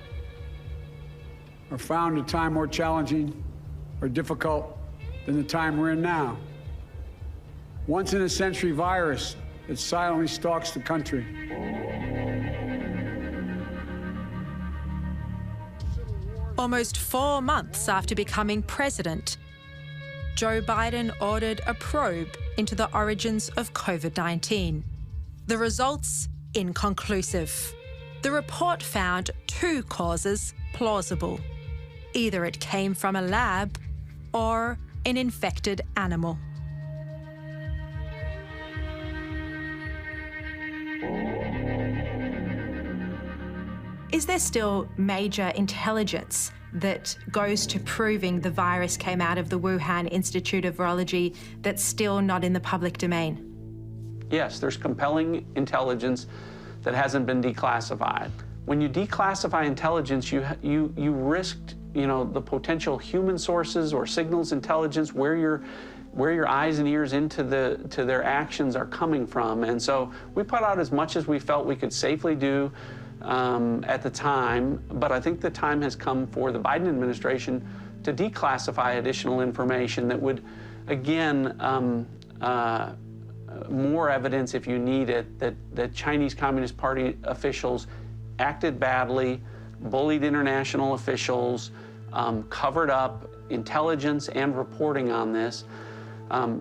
or found a time more challenging or difficult than the time we're in now. Once-in-a-century virus that silently stalks the country.
Almost 4 months after becoming president, Joe Biden ordered a probe into the origins of COVID-19. The results, inconclusive. The report found 2 causes plausible. Either it came from a lab or an infected animal. Is there still major intelligence that goes to proving the virus came out of the Wuhan Institute of Virology that's still not in the public domain?
Yes, there's compelling intelligence that hasn't been declassified. When you declassify intelligence, you risked, the potential human sources or signals intelligence, where your eyes and ears to their actions are coming from. And so we put out as much as we felt we could safely do at the time, but I think the time has come for the Biden administration to declassify additional information that would, again, more evidence, if you need it, that Chinese Communist Party officials acted badly, bullied international officials, covered up intelligence and reporting on this.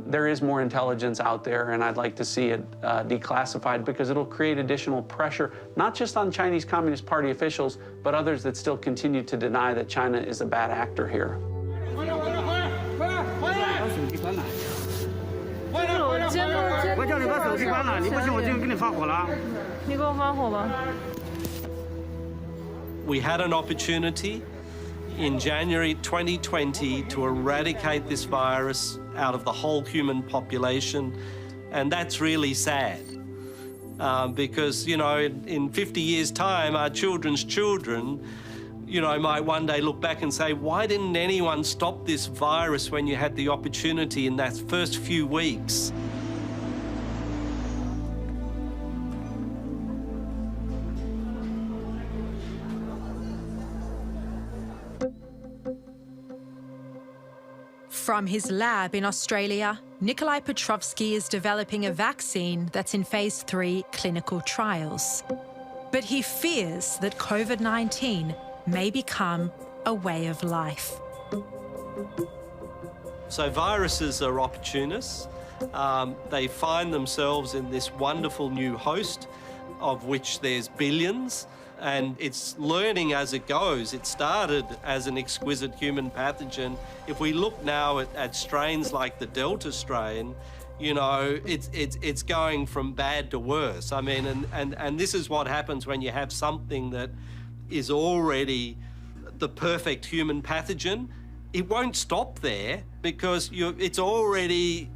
There is more intelligence out there, and I'd like to see it declassified because it'll create additional pressure, not just on Chinese Communist Party officials, but others that still continue to deny that China is a bad actor here.
We had an opportunity in January 2020 to eradicate this virus out of the whole human population, and that's really sad. Because, in 50 years' time, our children's children, might one day look back and say, why didn't anyone stop this virus when you had the opportunity in that first few weeks?
From his lab in Australia, Nikolai Petrovsky is developing a vaccine that's in phase 3 clinical trials. But he fears that COVID-19 may become a way of life.
So viruses are opportunists. They find themselves in this wonderful new host, of which there's billions, and it's learning as it goes. It started as an exquisite human pathogen. If we look now at strains like the Delta strain, it's going from bad to worse. I mean, and this is what happens when you have something that is already the perfect human pathogen. It won't stop there because it's already,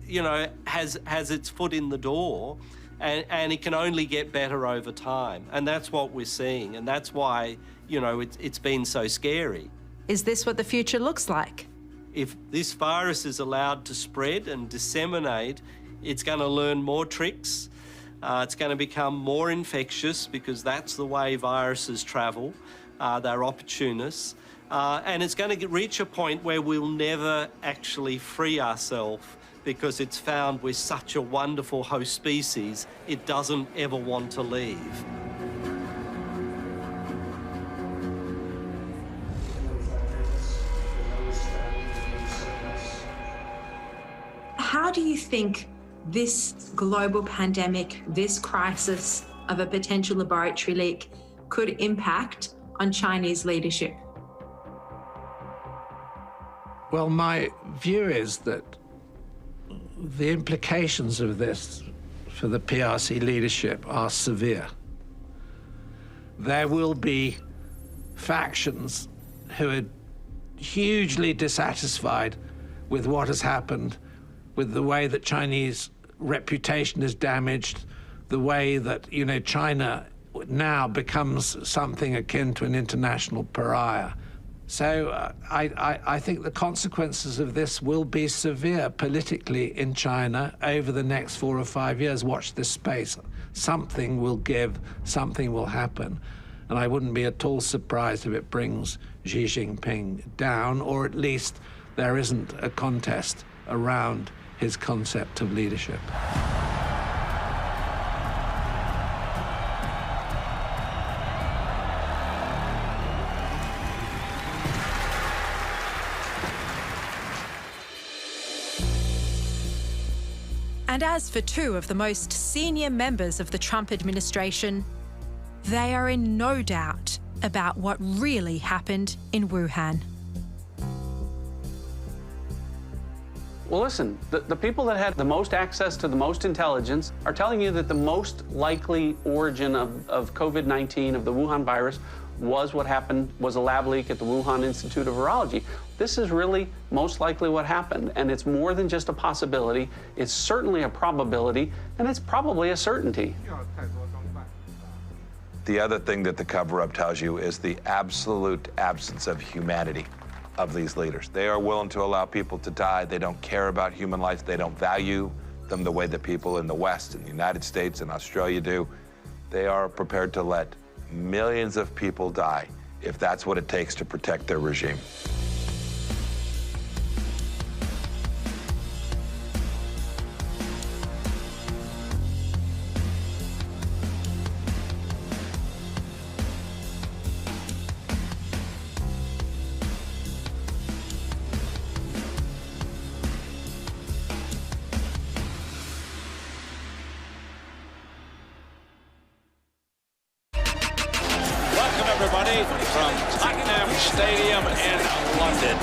has its foot in the door. And it can only get better over time. And that's what we're seeing. And that's why, it's been so scary.
Is this what the future looks like?
If this virus is allowed to spread and disseminate, it's going to learn more tricks. It's going to become more infectious because that's the way viruses travel. They're opportunists. And it's going to reach a point where we'll never actually free ourselves because it's found we're such a wonderful host species, it doesn't ever want to leave.
How do you think this global pandemic, this crisis of a potential laboratory leak could impact on Chinese leadership?
Well, my view is that the implications of this for the PRC leadership are severe. There will be factions who are hugely dissatisfied with what has happened, with the way that Chinese reputation is damaged, the way that, China now becomes something akin to an international pariah. So I think the consequences of this will be severe politically in China over the next 4 or 5 years. Watch this space. Something will give, something will happen. And I wouldn't be at all surprised if it brings Xi Jinping down, or at least there isn't a contest around his concept of leadership.
And as for two of the most senior members of the Trump administration, they are in no doubt about what really happened in Wuhan.
Well, listen, the people that had the most access to the most intelligence are telling you that the most likely origin of COVID-19, of the Wuhan virus, was what happened, was a lab leak at the Wuhan Institute of Virology. This is really most likely what happened, and it's more than just a possibility. It's certainly a probability, and it's probably a certainty.
The other thing that the cover-up tells you is the absolute absence of humanity of these leaders. They are willing to allow people to die. They don't care about human life. They don't value them the way that people in the West, in the United States and Australia do. They are prepared to let millions of people die if that's what it takes to protect their regime.
From Tottenham Stadium in London.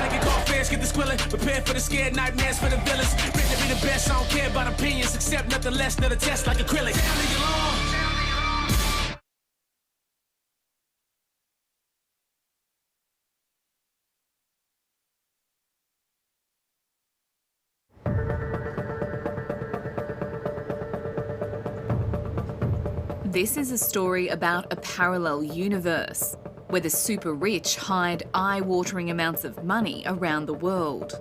Get the squilling, prepare for the scared nightmares for the villains. Ready to be the best, I don't care about opinions, except nothing less than a test like acrylic.
This is a story about a parallel universe, where the super rich hide eye-watering amounts of money around the world.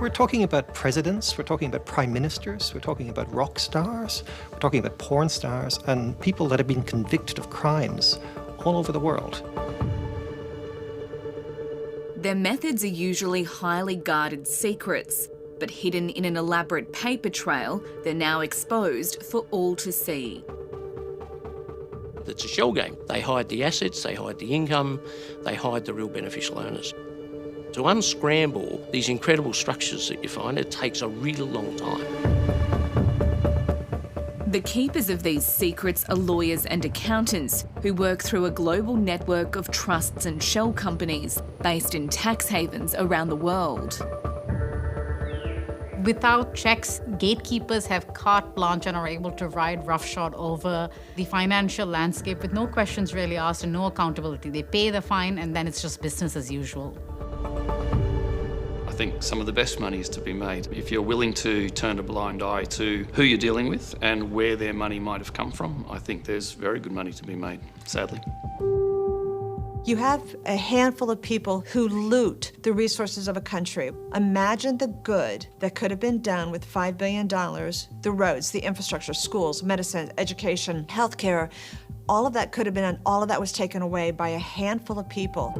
We're talking about presidents, we're talking about prime ministers, we're talking about rock stars, we're talking about porn stars, and people that have been convicted of crimes all over the world.
Their methods are usually highly guarded secrets, but hidden in an elaborate paper trail, they're now exposed for all to see.
It's a shell game. They hide the assets, they hide the income, they hide the real beneficial owners. To unscramble these incredible structures that you find, it takes a really long time.
The keepers of these secrets are lawyers and accountants who work through a global network of trusts and shell companies based in tax havens around the world.
Without checks, gatekeepers have carte blanche and are able to ride roughshod over the financial landscape with no questions really asked and no accountability. They pay the fine and then it's just business as usual.
I think some of the best money is to be made if you're willing to turn a blind eye to who you're dealing with and where their money might have come from. I think there's very good money to be made, sadly.
You have a handful of people who loot the resources of a country. Imagine the good that could have been done with $5 billion, the roads, the infrastructure, schools, medicine, education, healthcare. All of that could have been done. All of that was taken away by a handful of people.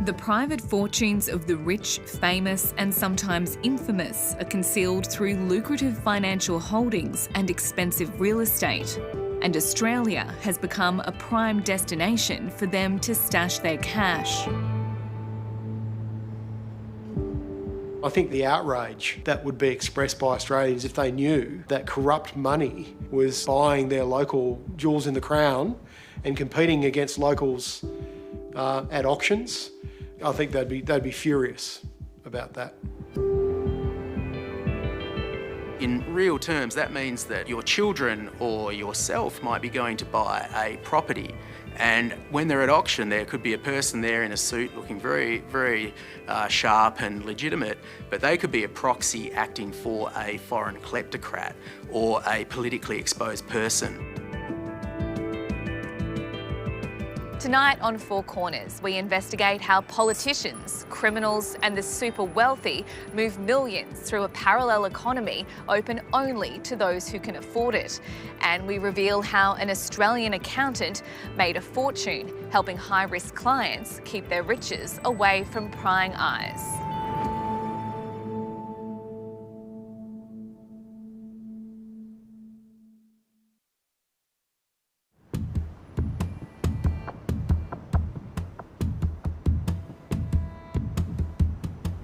The private fortunes of the rich, famous, and sometimes infamous are concealed through lucrative financial holdings and expensive real estate. And Australia has become a prime destination for them to stash their cash.
I think the outrage that would be expressed by Australians if they knew that corrupt money was buying their local jewels in the crown and competing against locals at auctions, I think they'd be furious about that.
In real terms, that means that your children or yourself might be going to buy a property, and when they're at auction, there could be a person there in a suit looking very, very sharp and legitimate, but they could be a proxy acting for a foreign kleptocrat or a politically exposed person.
Tonight on Four Corners, we investigate how politicians, criminals and the super wealthy move millions through a parallel economy open only to those who can afford it. And we reveal how an Australian accountant made a fortune helping high-risk clients keep their riches away from prying eyes.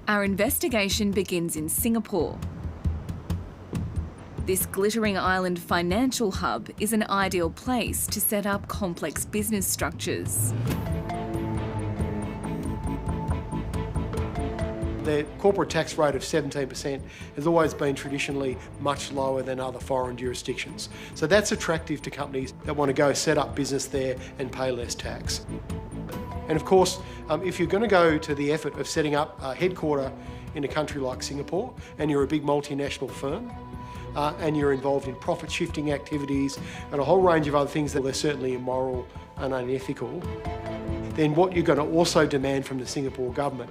Our investigation begins in Singapore. This glittering island financial hub is an ideal place to set up complex business structures.
Their corporate tax rate of 17% has always been traditionally much lower than other foreign jurisdictions. So that's attractive to companies that want to go set up business there and pay less tax. And of course, if you're going to go to the effort of setting up a headquarter in a country like Singapore, and you're a big multinational firm, and you're involved in profit shifting activities and a whole range of other things that are certainly immoral and unethical, then what you're going to also demand from the Singapore government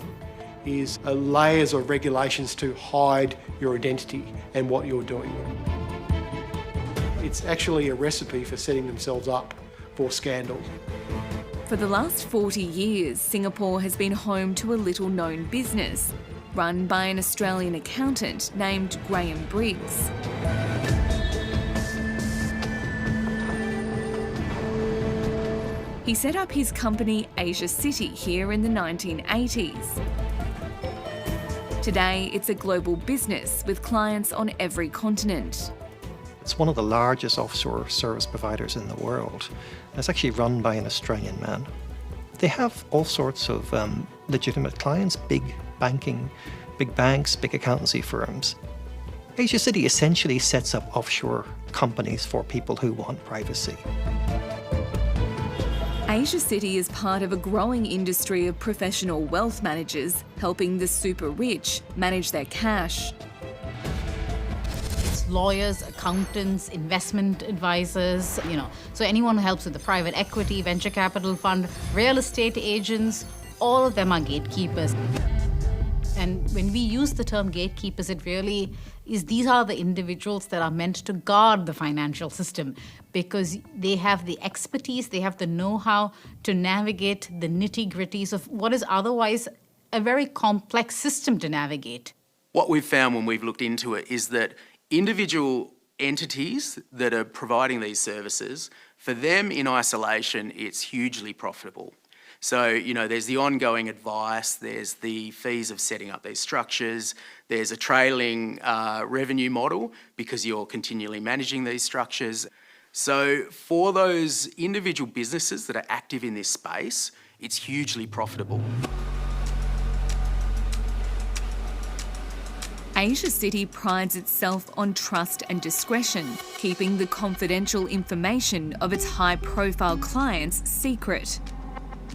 is layers of regulations to hide your identity and what you're doing. It's actually a recipe for setting themselves up for scandal.
For the last 40 years, Singapore has been home to a little-known business, run by an Australian accountant named Graham Briggs. He set up his company Asia City here in the 1980s. Today, it's a global business with clients on every continent.
It's one of the largest offshore service providers in the world. It's actually run by an Australian man. They have all sorts of legitimate clients, big banking, big banks, big accountancy firms. Asia City essentially sets up offshore companies for people who want privacy.
Asia City is part of a growing industry of professional wealth managers helping the super rich manage their cash.
Lawyers, accountants, investment advisors, so anyone who helps with the private equity, venture capital fund, real estate agents, all of them are gatekeepers. And when we use the term gatekeepers, it really is these are the individuals that are meant to guard the financial system because they have the expertise, they have the know-how to navigate the nitty-gritties of what is otherwise a very complex system to navigate.
What we've found when we've looked into it is that individual entities that are providing these services, for them in isolation, it's hugely profitable. So, there's the ongoing advice, there's the fees of setting up these structures, there's a trailing revenue model because you're continually managing these structures. So for those individual businesses that are active in this space, it's hugely profitable.
Asia City prides itself on trust and discretion, keeping the confidential information of its high-profile clients secret.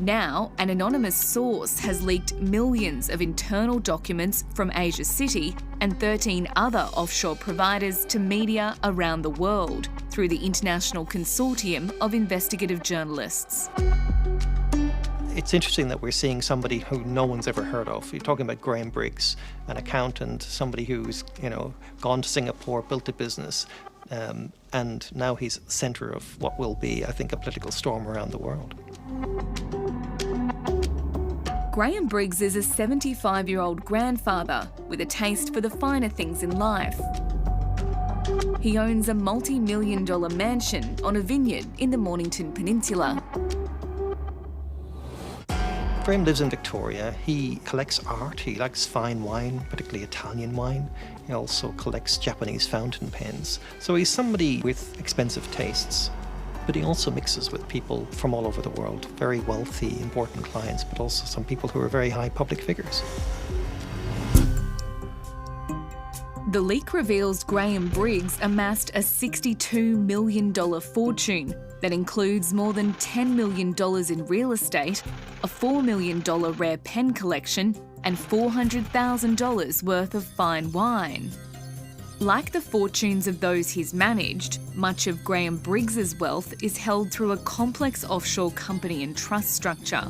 Now, an anonymous source has leaked millions of internal documents from Asia City and 13 other offshore providers to media around the world through the International Consortium of Investigative Journalists.
It's interesting that we're seeing somebody who no one's ever heard of. You're talking about Graham Briggs, an accountant, somebody who's, gone to Singapore, built a business, and now he's the centre of what will be, I think, a political storm around the world.
Graham Briggs is a 75-year-old grandfather with a taste for the finer things in life. He owns a multi-million-dollar mansion on a vineyard in the Mornington Peninsula.
Graham lives in Victoria. He collects art. He likes fine wine, particularly Italian wine. He also collects Japanese fountain pens. So he's somebody with expensive tastes. But he also mixes with people from all over the world, very wealthy, important clients, but also some people who are very high public figures.
The leak reveals Graham Briggs amassed a $62 million fortune that includes more than $10 million in real estate, a $4 million rare pen collection, and $400,000 worth of fine wine. Like the fortunes of those he's managed, much of Graham Briggs's wealth is held through a complex offshore company and trust structure.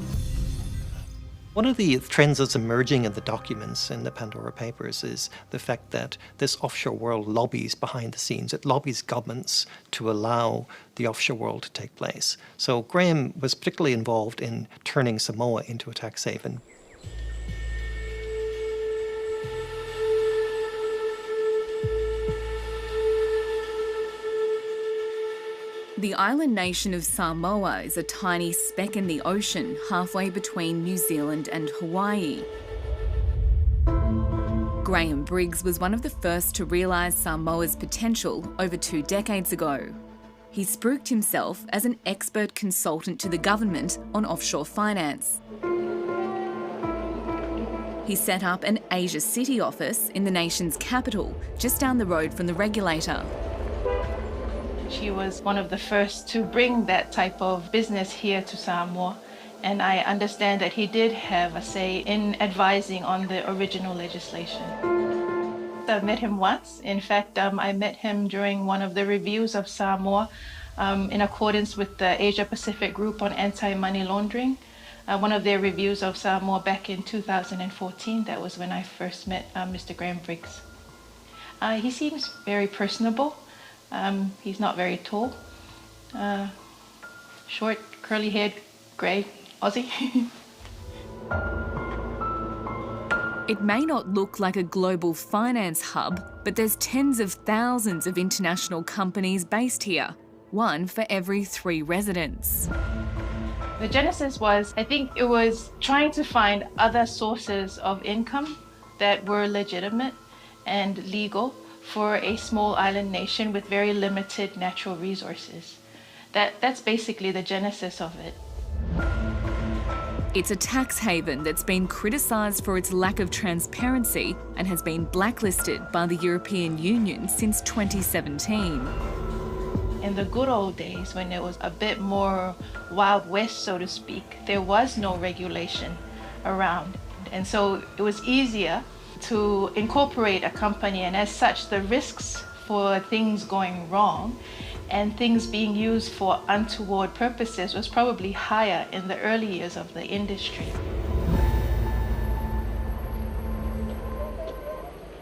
One of the trends that's emerging in the documents in the Pandora Papers is the fact that this offshore world lobbies behind the scenes. It lobbies governments to allow the offshore world to take place. So Graham was particularly involved in turning Samoa into a tax haven.
The island nation of Samoa is a tiny speck in the ocean halfway between New Zealand and Hawaii. Graham Briggs was one of the first to realise Samoa's potential over 2 decades ago. He spruiked himself as an expert consultant to the government on offshore finance. He set up an Asia City office in the nation's capital, just down the road from the regulator.
She was one of the first to bring that type of business here to Samoa, and I understand that he did have a say in advising on the original legislation. I've met him once. In fact, I met him during one of the reviews of Samoa in accordance with the Asia Pacific Group on Anti-Money Laundering. One of their reviews of Samoa back in 2014. That was when I first met Mr. Graham Briggs. He seems very personable. He's not very tall. Short, curly-haired, grey Aussie.
It may not look like a global finance hub, but there's tens of thousands of international companies based here, one for every 3 residents.
The genesis was, I think it was trying to find other sources of income that were legitimate and legal for a small island nation with very limited natural resources. That's basically the genesis of it.
It's a tax haven that's been criticised for its lack of transparency and has been blacklisted by the European Union since 2017.
In the good old days, when it was a bit more Wild West, so to speak, there was no regulation around. And so it was easier to incorporate a company, and as such, the risks for things going wrong and things being used for untoward purposes was probably higher in the early years of the industry.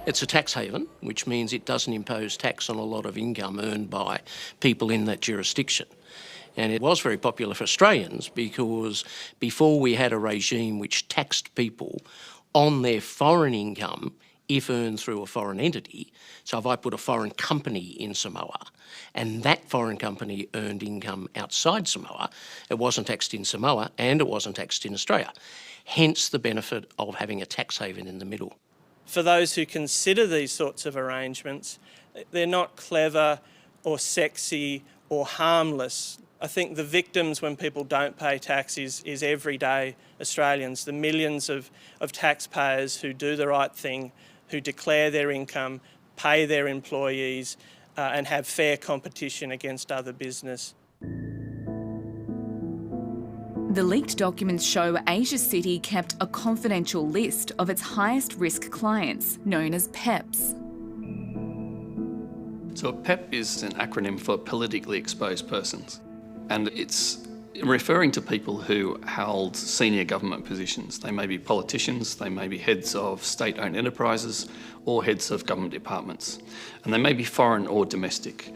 It's a tax haven, which means it doesn't impose tax on a lot of income earned by people in that jurisdiction. And it was very popular for Australians because before we had a regime which taxed people on their foreign income if earned through a foreign entity. So if I put a foreign company in Samoa and that foreign company earned income outside Samoa, it wasn't taxed in Samoa and it wasn't taxed in Australia. Hence the benefit of having a tax haven in the middle.
For those who consider these sorts of arrangements, they're not clever or sexy or harmless. I think the victims when people don't pay tax is everyday Australians, the millions of taxpayers who do the right thing, who declare their income, pay their employees and have fair competition against other business.
The leaked documents show Asia City kept a confidential list of its highest risk clients, known as PEPs.
So a PEP is an acronym for politically exposed persons. And it's referring to people who held senior government positions. They may be politicians, they may be heads of state-owned enterprises or heads of government departments. And they may be foreign or domestic.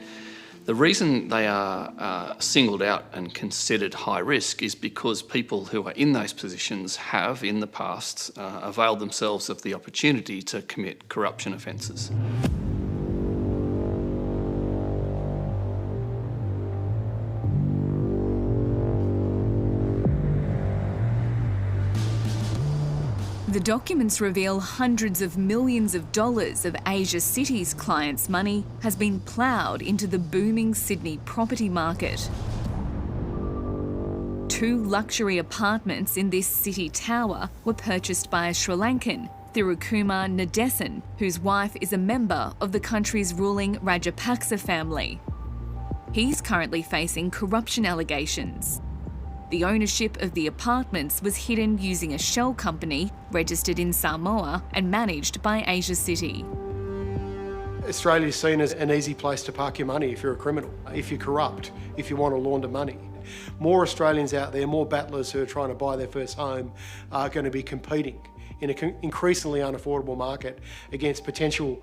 The reason they are singled out and considered high risk is because people who are in those positions have, in the past, availed themselves of the opportunity to commit corruption offences.
The documents reveal hundreds of millions of dollars of Asia City's clients' money has been ploughed into the booming Sydney property market. 2 luxury apartments in this city tower were purchased by a Sri Lankan, Thirukumar Nadesan, whose wife is a member of the country's ruling Rajapaksa family. He's currently facing corruption allegations. The ownership of the apartments was hidden using a shell company registered in Samoa and managed by Asia City.
Australia's seen as an easy place to park your money if you're a criminal, if you're corrupt, if you want to launder money. More Australians out there, more battlers who are trying to buy their first home are going to be competing in an increasingly unaffordable market against potential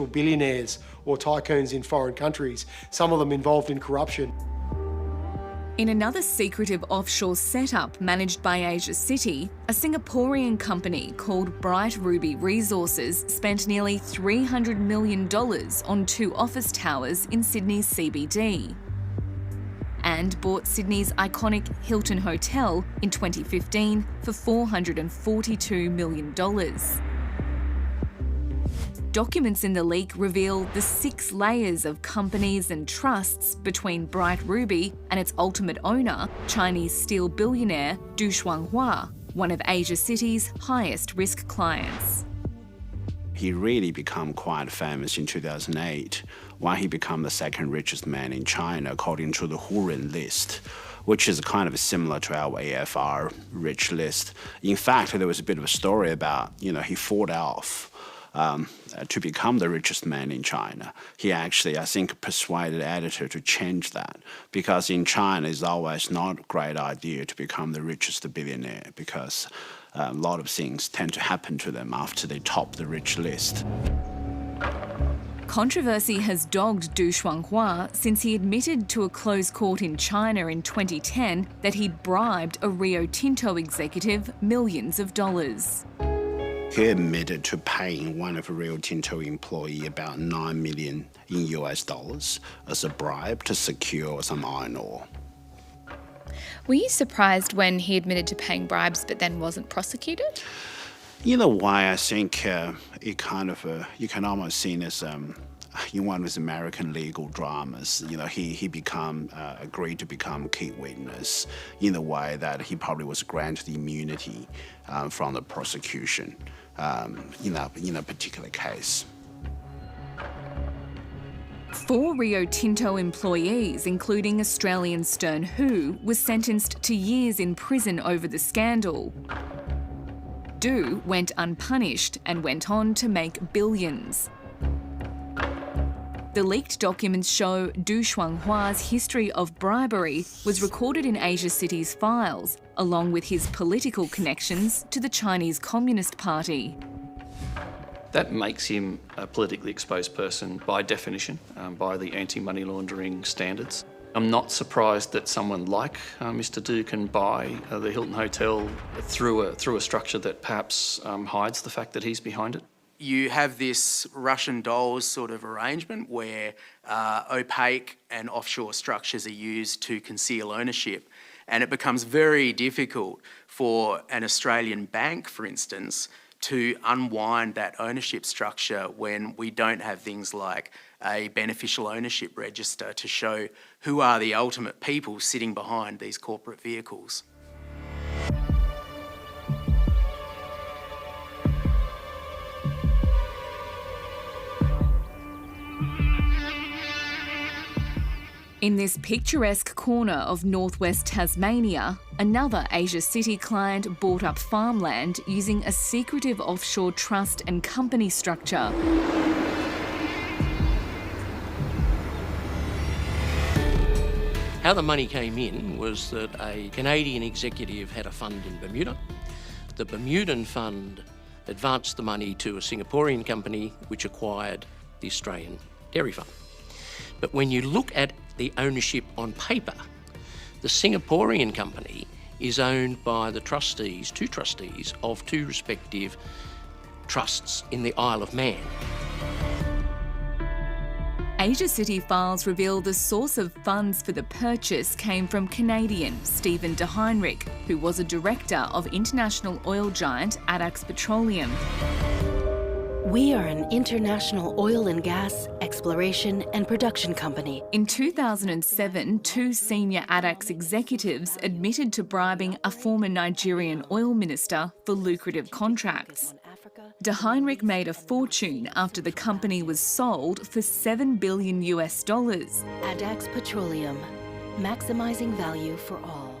billionaires or tycoons in foreign countries, some of them involved in corruption.
In another secretive offshore setup managed by Asia City, a Singaporean company called Bright Ruby Resources spent nearly $300 million on 2 office towers in Sydney's CBD and bought Sydney's iconic Hilton Hotel in 2015 for $442 million. Documents in the leak reveal the 6 layers of companies and trusts between Bright Ruby and its ultimate owner, Chinese steel billionaire Du Shuanghua, one of Asia City's highest risk clients.
He really became quite famous in 2008 when he became the 2nd richest man in China according to the Hurun list, which is kind of similar to our AFR rich list. In fact, there was a bit of a story about, he fought off to become the richest man in China. He actually, I think, persuaded the editor to change that, because in China it's always not a great idea to become the richest billionaire, because a lot of things tend to happen to them after they top the rich list.
Controversy has dogged Du Shuanghua since he admitted to a closed court in China in 2010 that he'd bribed a Rio Tinto executive millions of dollars.
He admitted to paying one of a Rio Tinto employee about $9 million in US dollars as a bribe to secure some iron ore.
Were you surprised when he admitted to paying bribes but then wasn't prosecuted?
You know why? I think it kind of, you can almost see it as in one of his American legal dramas. He agreed to become key witness in the way that he probably was granted immunity from the prosecution in a particular case.
4 Rio Tinto employees, including Australian Stern Hu, was sentenced to years in prison over the scandal. Du went unpunished and went on to make billions. The leaked documents show Du Shuanghua's history of bribery was recorded in Asia City's files, along with his political connections to the Chinese Communist Party.
That makes him a politically exposed person by definition, by the anti-money laundering standards. I'm not surprised that someone like Mr. Du can buy the Hilton Hotel through a structure that perhaps hides the fact that he's behind it.
You have this Russian dolls sort of arrangement where opaque and offshore structures are used to conceal ownership, and it becomes very difficult for an Australian bank, for instance, to unwind that ownership structure when we don't have things like a beneficial ownership register to show who are the ultimate people sitting behind these corporate vehicles.
In this picturesque corner of northwest Tasmania, another Asia City client bought up farmland using a secretive offshore trust and company structure.
How the money came in was that a Canadian executive had a fund in Bermuda. The Bermudan fund advanced the money to a Singaporean company which acquired the Australian Dairy Fund. But when you look at the ownership on paper, the Singaporean company is owned by the trustees, 2 trustees of 2 respective trusts in the Isle of Man.
Asia City files reveal the source of funds for the purchase came from Canadian Stephen de Heinrich, who was a director of international oil giant Addax Petroleum.
We are an international oil and gas exploration and production company.
In 2007, 2 senior Addax executives admitted to bribing a former Nigerian oil minister for lucrative contracts. De Heinrich made a fortune after the company was sold for $7 billion.
Addax Petroleum, maximizing value for all.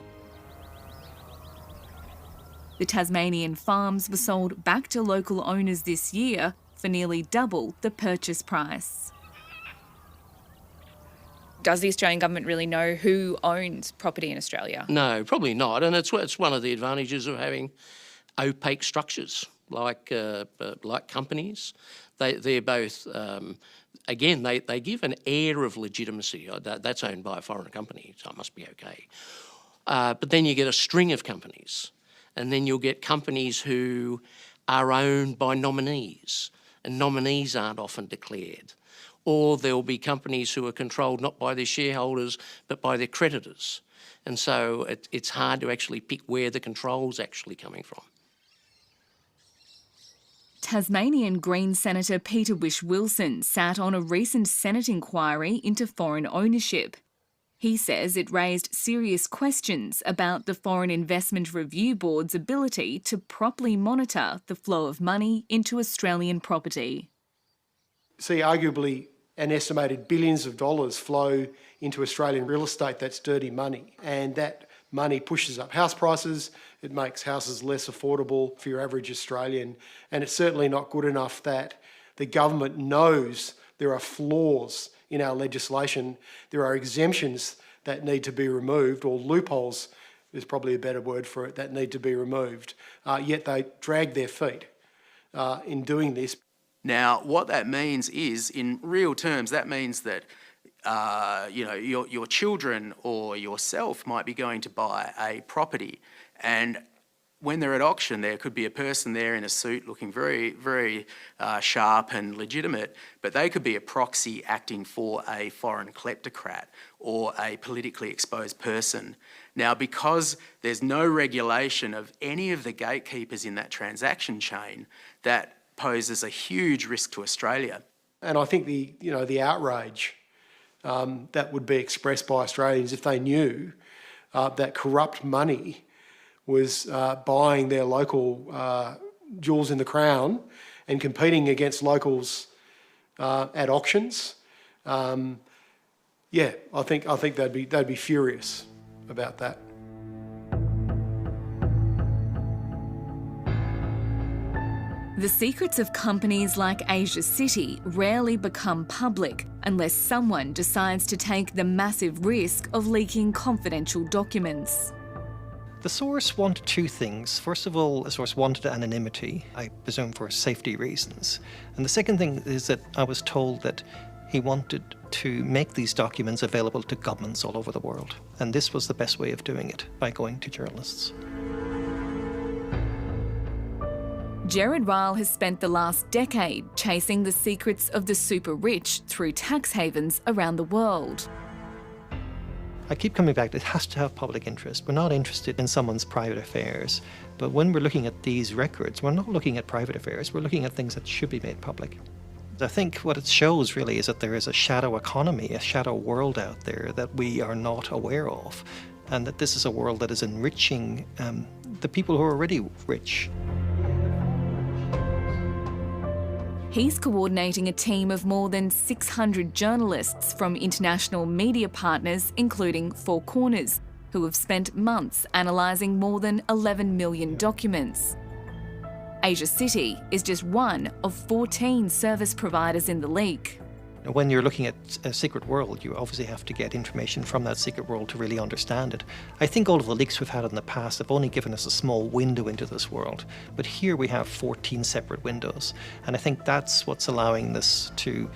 The Tasmanian farms were sold back to local owners this year for nearly double the purchase price.
Does the Australian government really know who owns property in Australia?
No, probably not. And it's one of the advantages of having opaque structures like companies. They're both, again, they give an air of legitimacy. That's owned by a foreign company, so it must be okay. But then you get a string of companies, and then you'll get companies who are owned by nominees, and nominees aren't often declared. Or there'll be companies who are controlled not by their shareholders but by their creditors. And so it's hard to actually pick where the control's actually coming from.
Tasmanian Green Senator Peter Whish-Wilson sat on a recent Senate inquiry into foreign ownership. He says it raised serious questions about the Foreign Investment Review Board's ability to properly monitor the flow of money into Australian property.
See, arguably, an estimated billions of dollars flow into Australian real estate. That's dirty money. And that money pushes up house prices. It makes houses less affordable for your average Australian. And it's certainly not good enough that the government knows there are flaws in our legislation. There are exemptions that need to be removed, or loopholes is probably a better word for it, that need to be removed. Yet they drag their feet in doing this.
Now, what that means is, in real terms, that means that your children or yourself might be going to buy a property, and when they're at auction, there could be a person there in a suit looking very, very sharp and legitimate, but they could be a proxy acting for a foreign kleptocrat or a politically exposed person. Now, because there's no regulation of any of the gatekeepers in that transaction chain, that poses a huge risk to Australia.
And I think the outrage that would be expressed by Australians if they knew that corrupt money was buying their local jewels in the crown and competing against locals at auctions. I think they'd be furious about that.
The secrets of companies like Asia City rarely become public unless someone decides to take the massive risk of leaking confidential documents.
The source wanted two things. First of all, the source wanted anonymity, I presume for safety reasons. And the second thing is that I was told that he wanted to make these documents available to governments all over the world. And this was the best way of doing it, by going to journalists.
Gerard Ryle has spent the last decade chasing the secrets of the super rich through tax havens around the world.
I keep coming back, it has to have public interest. We're not interested in someone's private affairs. But when we're looking at these records, we're not looking at private affairs, we're looking at things that should be made public. I think what it shows really is that there is a shadow economy, a shadow world out there that we are not aware of. And that this is a world that is enriching the people who are already rich.
He's coordinating a team of more than 600 journalists from international media partners, including Four Corners, who have spent months analysing more than 11 million documents. Asia City is just one of 14 service providers in the leak.
When you're looking at a secret world, you obviously have to get information from that secret world to really understand it. I think all of the leaks we've had in the past have only given us a small window into this world, but here we have 14 separate windows, and I think that's what's allowing this to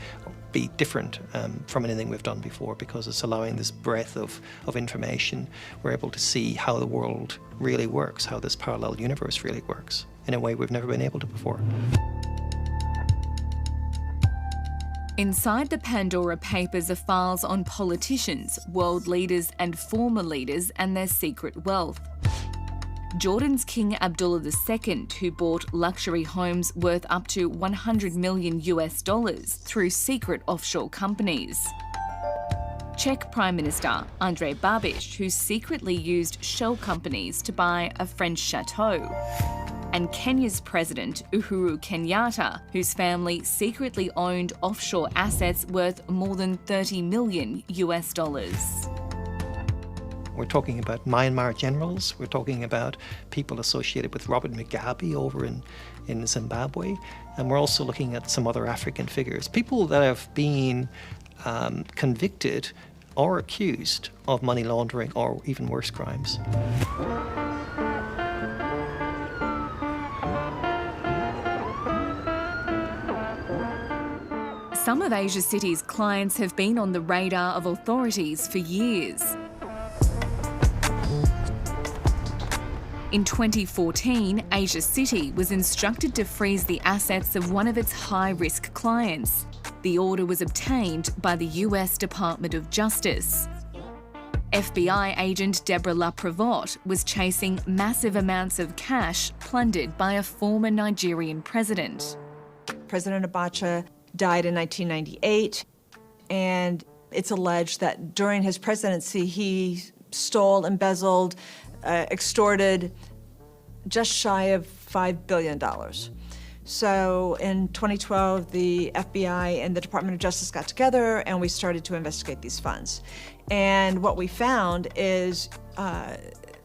be different from anything we've done before, because it's allowing this breadth of information. We're able to see how the world really works, how this parallel universe really works, in a way we've never been able to before.
Inside the Pandora Papers are files on politicians, world leaders and former leaders and their secret wealth. Jordan's King Abdullah II, who bought luxury homes worth up to $100 million through secret offshore companies. Czech Prime Minister Andrej Babiš, who secretly used shell companies to buy a French chateau. And Kenya's President Uhuru Kenyatta, whose family secretly owned offshore assets worth more than $30 million.
We're talking about Myanmar generals. We're talking about people associated with Robert Mugabe over in Zimbabwe. And we're also looking at some other African figures, people that have been convicted or accused of money laundering or even worse crimes.
Some of Asia City's clients have been on the radar of authorities for years. In 2014, Asia City was instructed to freeze the assets of one of its high-risk clients. The order was obtained by the US Department of Justice. FBI agent Deborah LaPrevotte was chasing massive amounts of cash plundered by a former Nigerian president.
President Abacha died in 1998, and it's alleged that during his presidency he stole, embezzled, extorted just shy of $5 billion. So in 2012, the FBI and the Department of Justice got together and we started to investigate these funds. And what we found is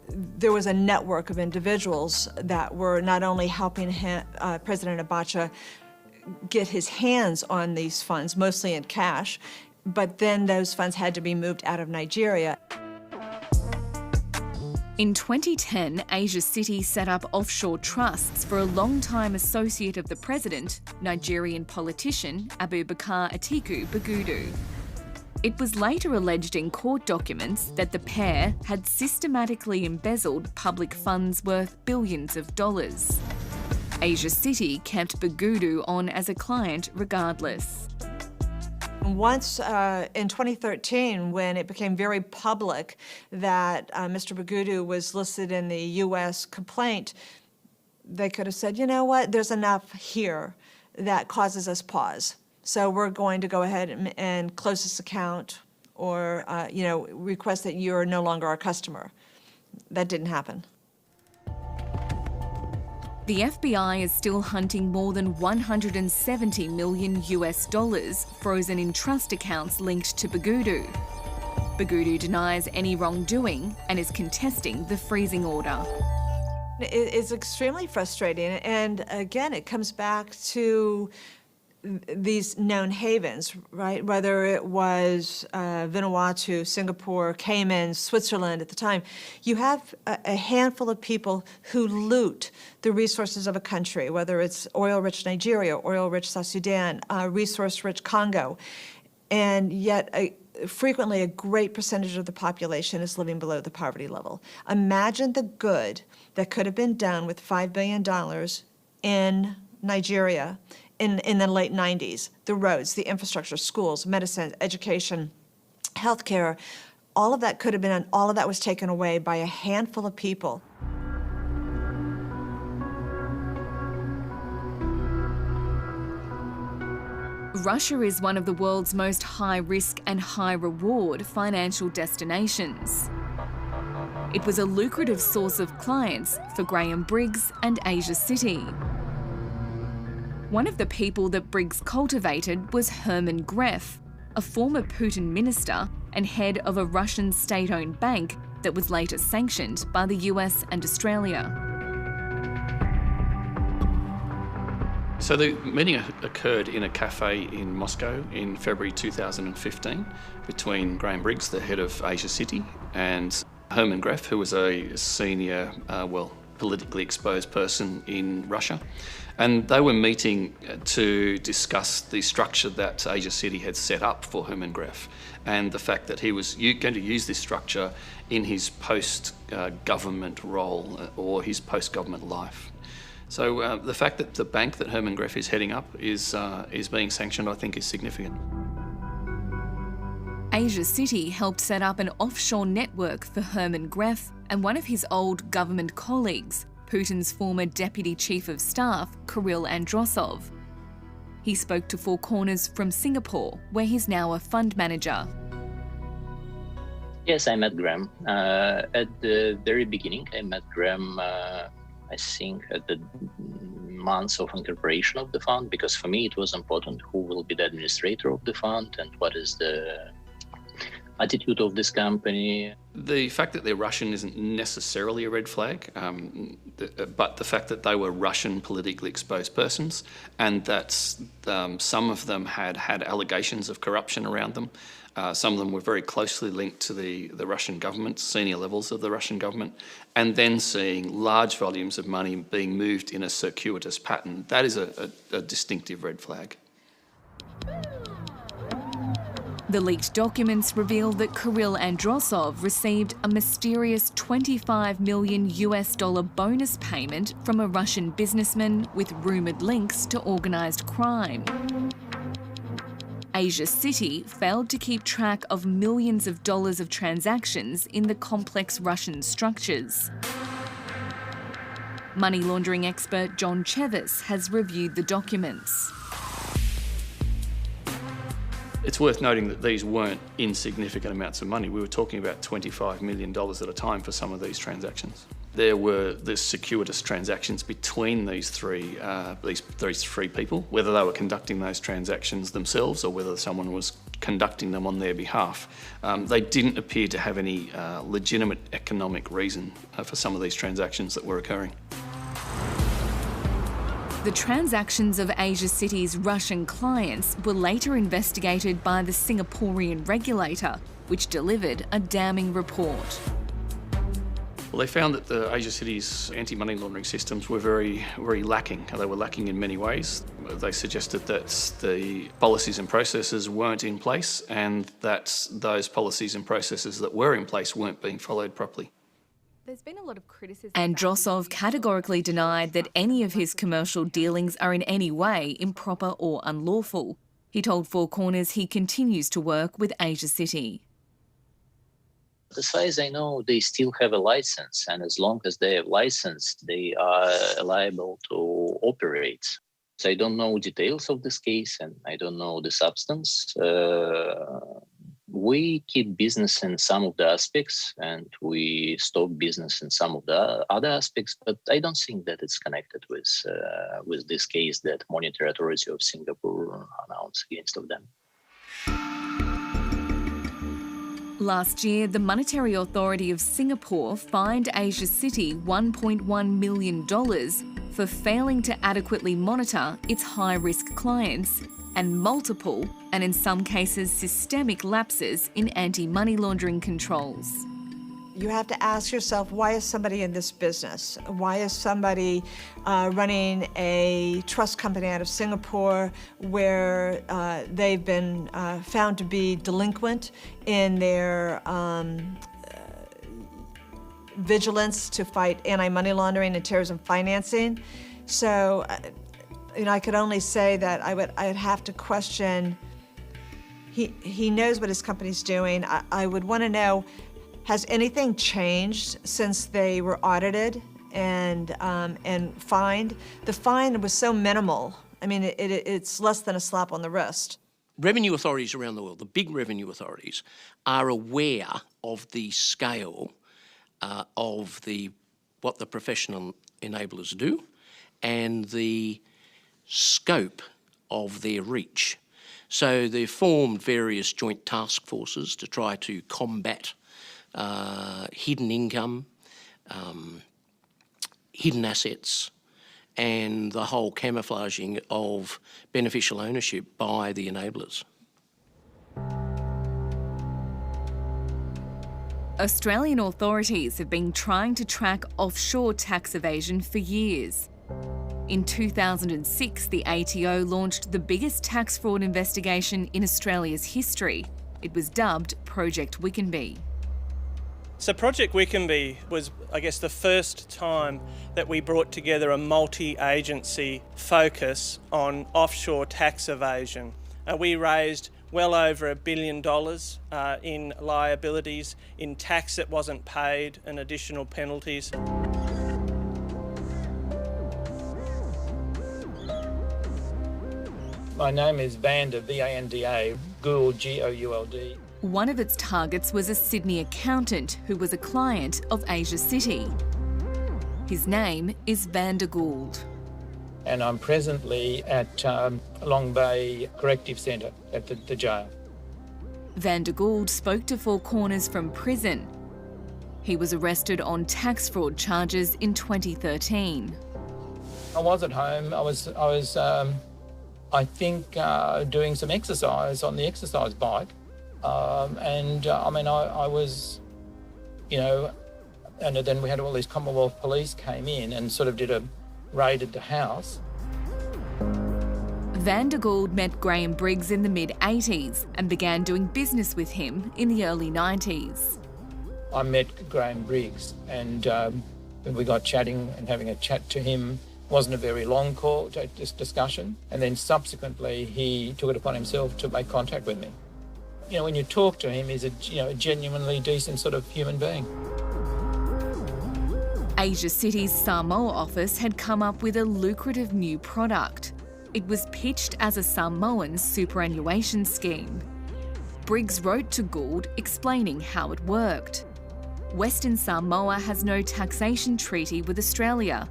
there was a network of individuals that were not only helping President Abacha get his hands on these funds, mostly in cash, but then those funds had to be moved out of Nigeria.
In 2010, Asia City set up offshore trusts for a long-time associate of the president, Nigerian politician Abubakar Atiku Bagudu. It was later alleged in court documents that the pair had systematically embezzled public funds worth billions of dollars. Asia City kept Bagudu on as a client regardless.
Once in 2013, when it became very public that Mr. Bagudu was listed in the U.S. complaint, they could have said, you know what, there's enough here that causes us pause. So we're going to go ahead and close this account or, request that you're no longer our customer. That didn't happen.
The FBI is still hunting more than $170 million frozen in trust accounts linked to Bagudu. Bagudu denies any wrongdoing and is contesting the freezing order.
It's extremely frustrating, and again, it comes back to these known havens, right? Whether it was Vanuatu, Singapore, Cayman, Switzerland at the time, you have a handful of people who loot the resources of a country, whether it's oil-rich Nigeria, oil-rich South Sudan, resource-rich Congo, and yet frequently a great percentage of the population is living below the poverty level. Imagine the good that could have been done with $5 billion in Nigeria in the late 90s. The roads, the infrastructure, schools, medicine, education, healthcare, all of that could have been done. All of that was taken away by a handful of people.
Russia is one of the world's most high-risk and high-reward financial destinations. It was a lucrative source of clients for Graham Briggs and Asia City. One of the people that Briggs cultivated was Herman Gref, a former Putin minister and head of a Russian state-owned bank that was later sanctioned by the US and Australia.
So the meeting occurred in a cafe in Moscow in February 2015 between Graham Briggs, the head of Asia City, and Herman Gref, who was a senior, politically exposed person in Russia. And they were meeting to discuss the structure that Asia City had set up for Herman Gref and the fact that he was going to use this structure in his post-government role or his post-government life. So the fact that the bank that Herman Gref is heading up is being sanctioned, I think, is significant.
Asia City helped set up an offshore network for Herman Gref and one of his old government colleagues, Putin's former Deputy Chief of Staff, Kirill Androsov. He spoke to Four Corners from Singapore, where he's now a fund manager.
Yes, I met Graham. At the very beginning, I met Graham, I think, at the months of incorporation of the fund, because for me it was important who will be the administrator of the fund and what is the attitude of this company.
The fact that they're Russian isn't necessarily a red flag, but the fact that they were Russian politically exposed persons and that some of them had allegations of corruption around them. Some of them were very closely linked to the Russian government, senior levels of the Russian government, and then seeing large volumes of money being moved in a circuitous pattern. That is a distinctive red flag.
The leaked documents reveal that Kirill Androsov received a mysterious $25 million bonus payment from a Russian businessman with rumoured links to organised crime. Asia City failed to keep track of millions of dollars of transactions in the complex Russian structures. Money laundering expert John Chevis has reviewed the documents.
It's worth noting that these weren't insignificant amounts of money. We were talking about $25 million at a time for some of these transactions. There were the circuitous transactions between these three people, whether they were conducting those transactions themselves or whether someone was conducting them on their behalf. They didn't appear to have any legitimate economic reason for some of these transactions that were occurring.
The transactions of Asia City's Russian clients were later investigated by the Singaporean regulator, which delivered a damning report.
Well, they found that the Asia City's anti-money laundering systems were very, very lacking. They were lacking in many ways. They suggested that the policies and processes weren't in place and that those policies and processes that were in place weren't being followed properly.
There's been a lot of criticism.
Androsov categorically denied that any of his commercial dealings are in any way improper or unlawful. He told Four Corners he continues to work with Asia City.
As far as I know, they still have a license, and as long as they have license, they are liable to operate. So I don't know details of this case, and I don't know the substance. We keep business in some of the aspects, and we stop business in some of the other aspects, but I don't think that it's connected with this case that Monetary Authority of Singapore announced against of them.
Last year, the Monetary Authority of Singapore fined Asia City $1.1 million for failing to adequately monitor its high-risk clients and multiple, and in some cases systemic, lapses in anti-money laundering controls.
You have to ask yourself, why is somebody in this business? Why is somebody running a trust company out of Singapore where they've been found to be delinquent in their vigilance to fight anti-money laundering and terrorism financing? So, I could only say that I'd have to question. He knows what his company's doing. I would want to know, has anything changed since they were audited and fined? The fine was so minimal. I mean, it's less than a slap on the wrist.
Revenue authorities around the world, the big revenue authorities, are aware of the scale of what the professional enablers do and the scope of their reach. So they've formed various joint task forces to try to combat hidden income, hidden assets, and the whole camouflaging of beneficial ownership by the enablers.
Australian authorities have been trying to track offshore tax evasion for years. In 2006, the ATO launched the biggest tax fraud investigation in Australia's history. It was dubbed Project Wickenby.
So Project Wickenby was, I guess, the first time that we brought together a multi-agency focus on offshore tax evasion. We raised well over $1 billion in liabilities, in tax that wasn't paid and additional penalties.
My name is Vanda, V-A-N-D-A, Gould, G-O-U-L-D.
One of its targets was a Sydney accountant who was a client of Asia City. His name is Vander Gould.
And I'm presently at Long Bay Corrective Centre at the jail.
Van der Gould spoke to Four Corners from prison. He was arrested on tax fraud charges in 2013.
I was at home. I think, doing some exercise on the exercise bike. I was, and then we had all these Commonwealth police came in and sort of did a raid at the house.
Van der Gould met Graham Briggs in the mid-80s and began doing business with him in the early 90s.
I met Graham Briggs and we got chatting and having a chat to him. It wasn't a very long call, just discussion. And then subsequently he took it upon himself to make contact with me. When you talk to him, he's a genuinely decent sort of human being.
Asia City's Samoa office had come up with a lucrative new product. It was pitched as a Samoan superannuation scheme. Briggs wrote to Gould explaining how it worked. Western Samoa has no taxation treaty with Australia.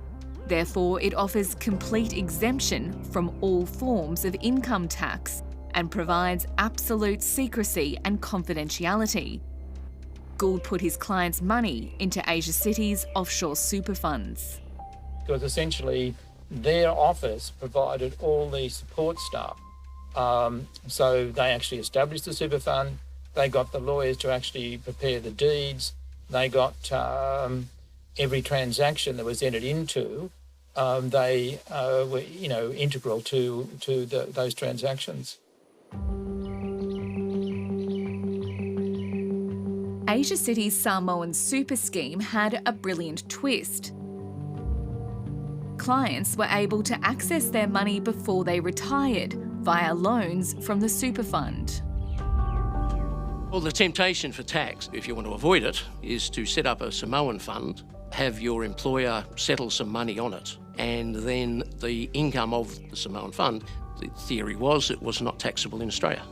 Therefore, it offers complete exemption from all forms of income tax and provides absolute secrecy and confidentiality. Gould put his clients' money into Asia City's offshore super funds.
Because essentially their office provided all the support staff. So they actually established the super fund, they got the lawyers to actually prepare the deeds, they got every transaction that was entered into, they were integral to those transactions.
Asia City's Samoan super scheme had a brilliant twist. Clients were able to access their money before they retired via loans from the super fund.
Well, the temptation for tax, if you want to avoid it, is to set up a Samoan fund, have your employer settle some money on it, and then the income of the Samoan fund, the theory was it was not taxable in Australia.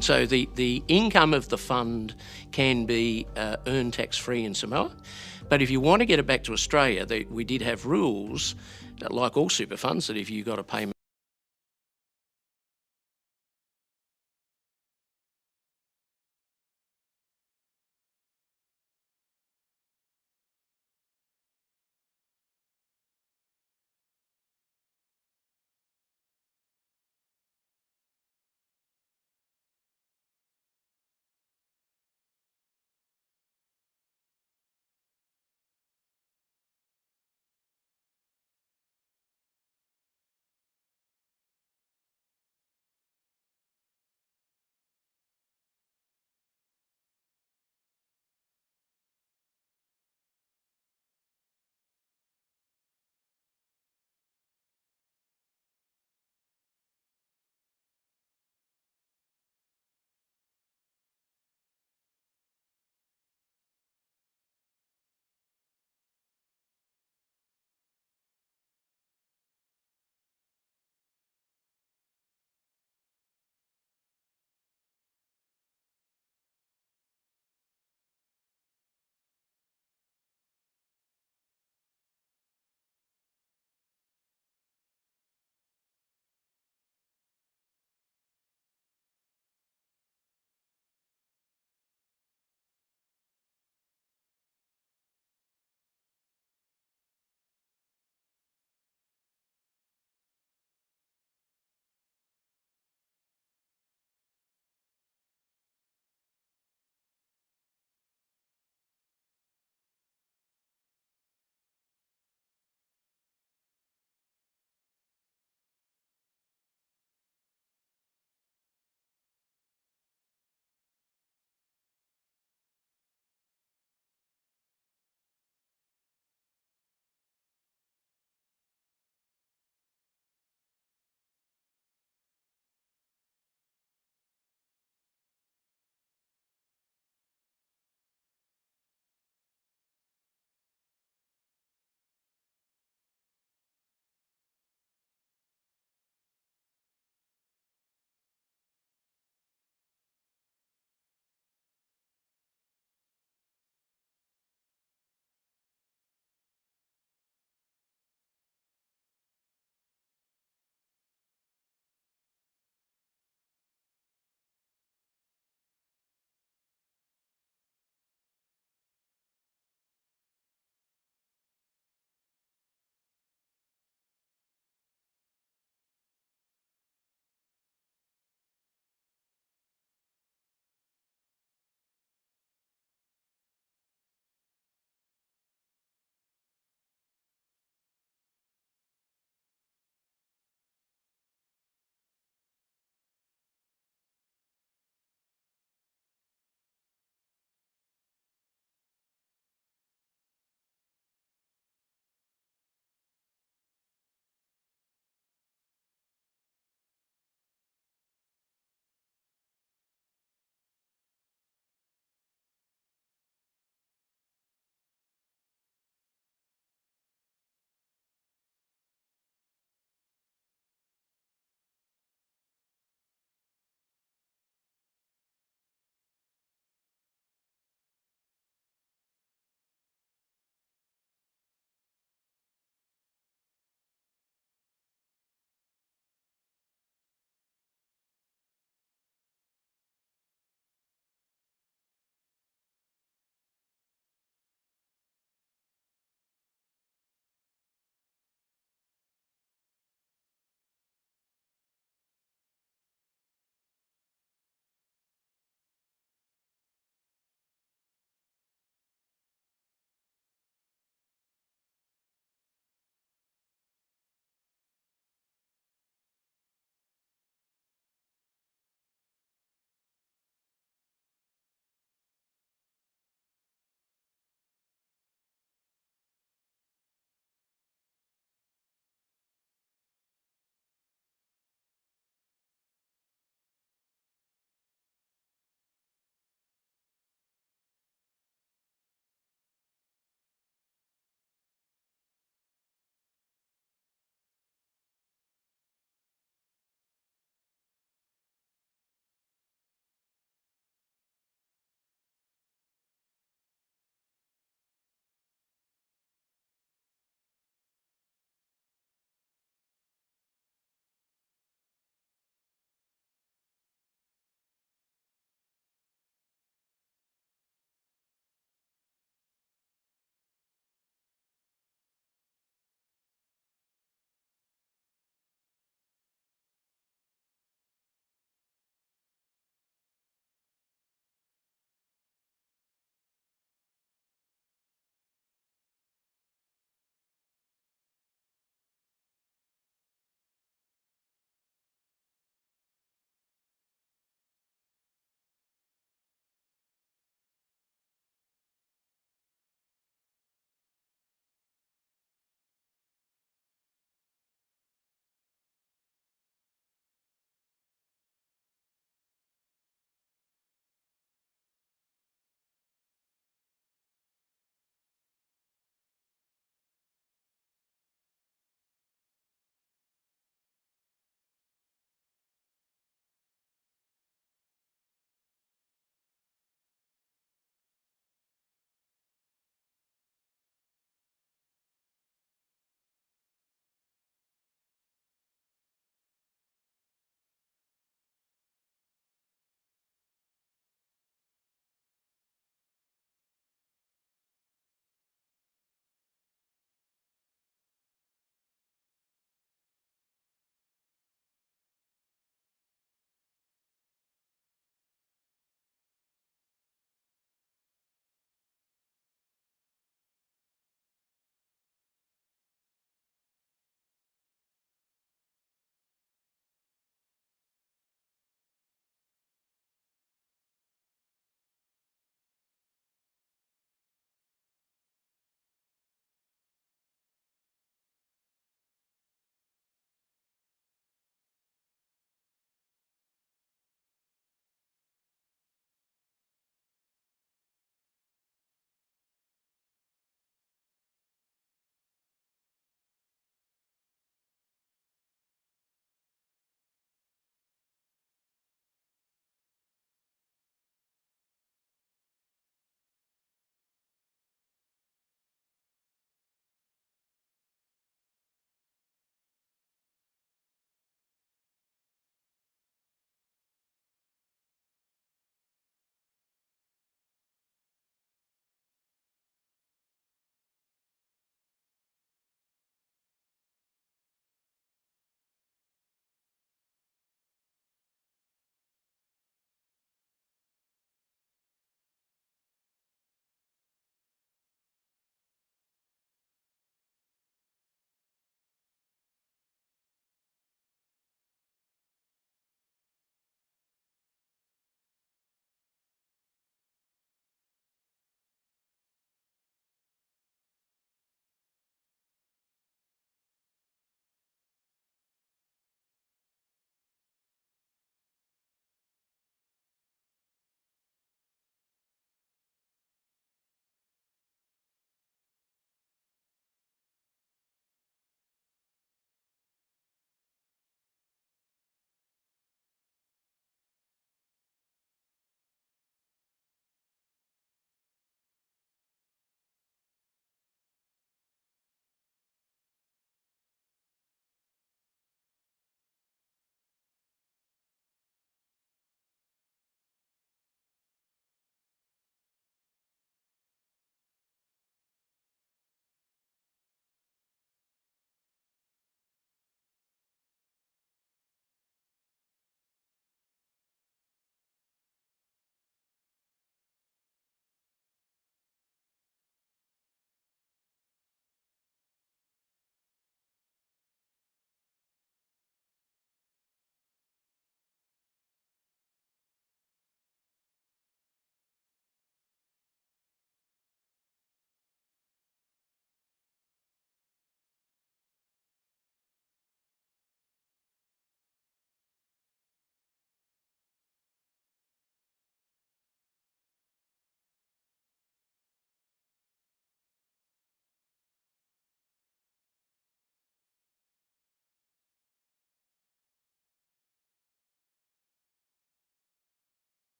So the income of the fund can be earned tax-free in Samoa, but if you want to get it back to Australia, we did have rules, like all super funds, that if you got a payment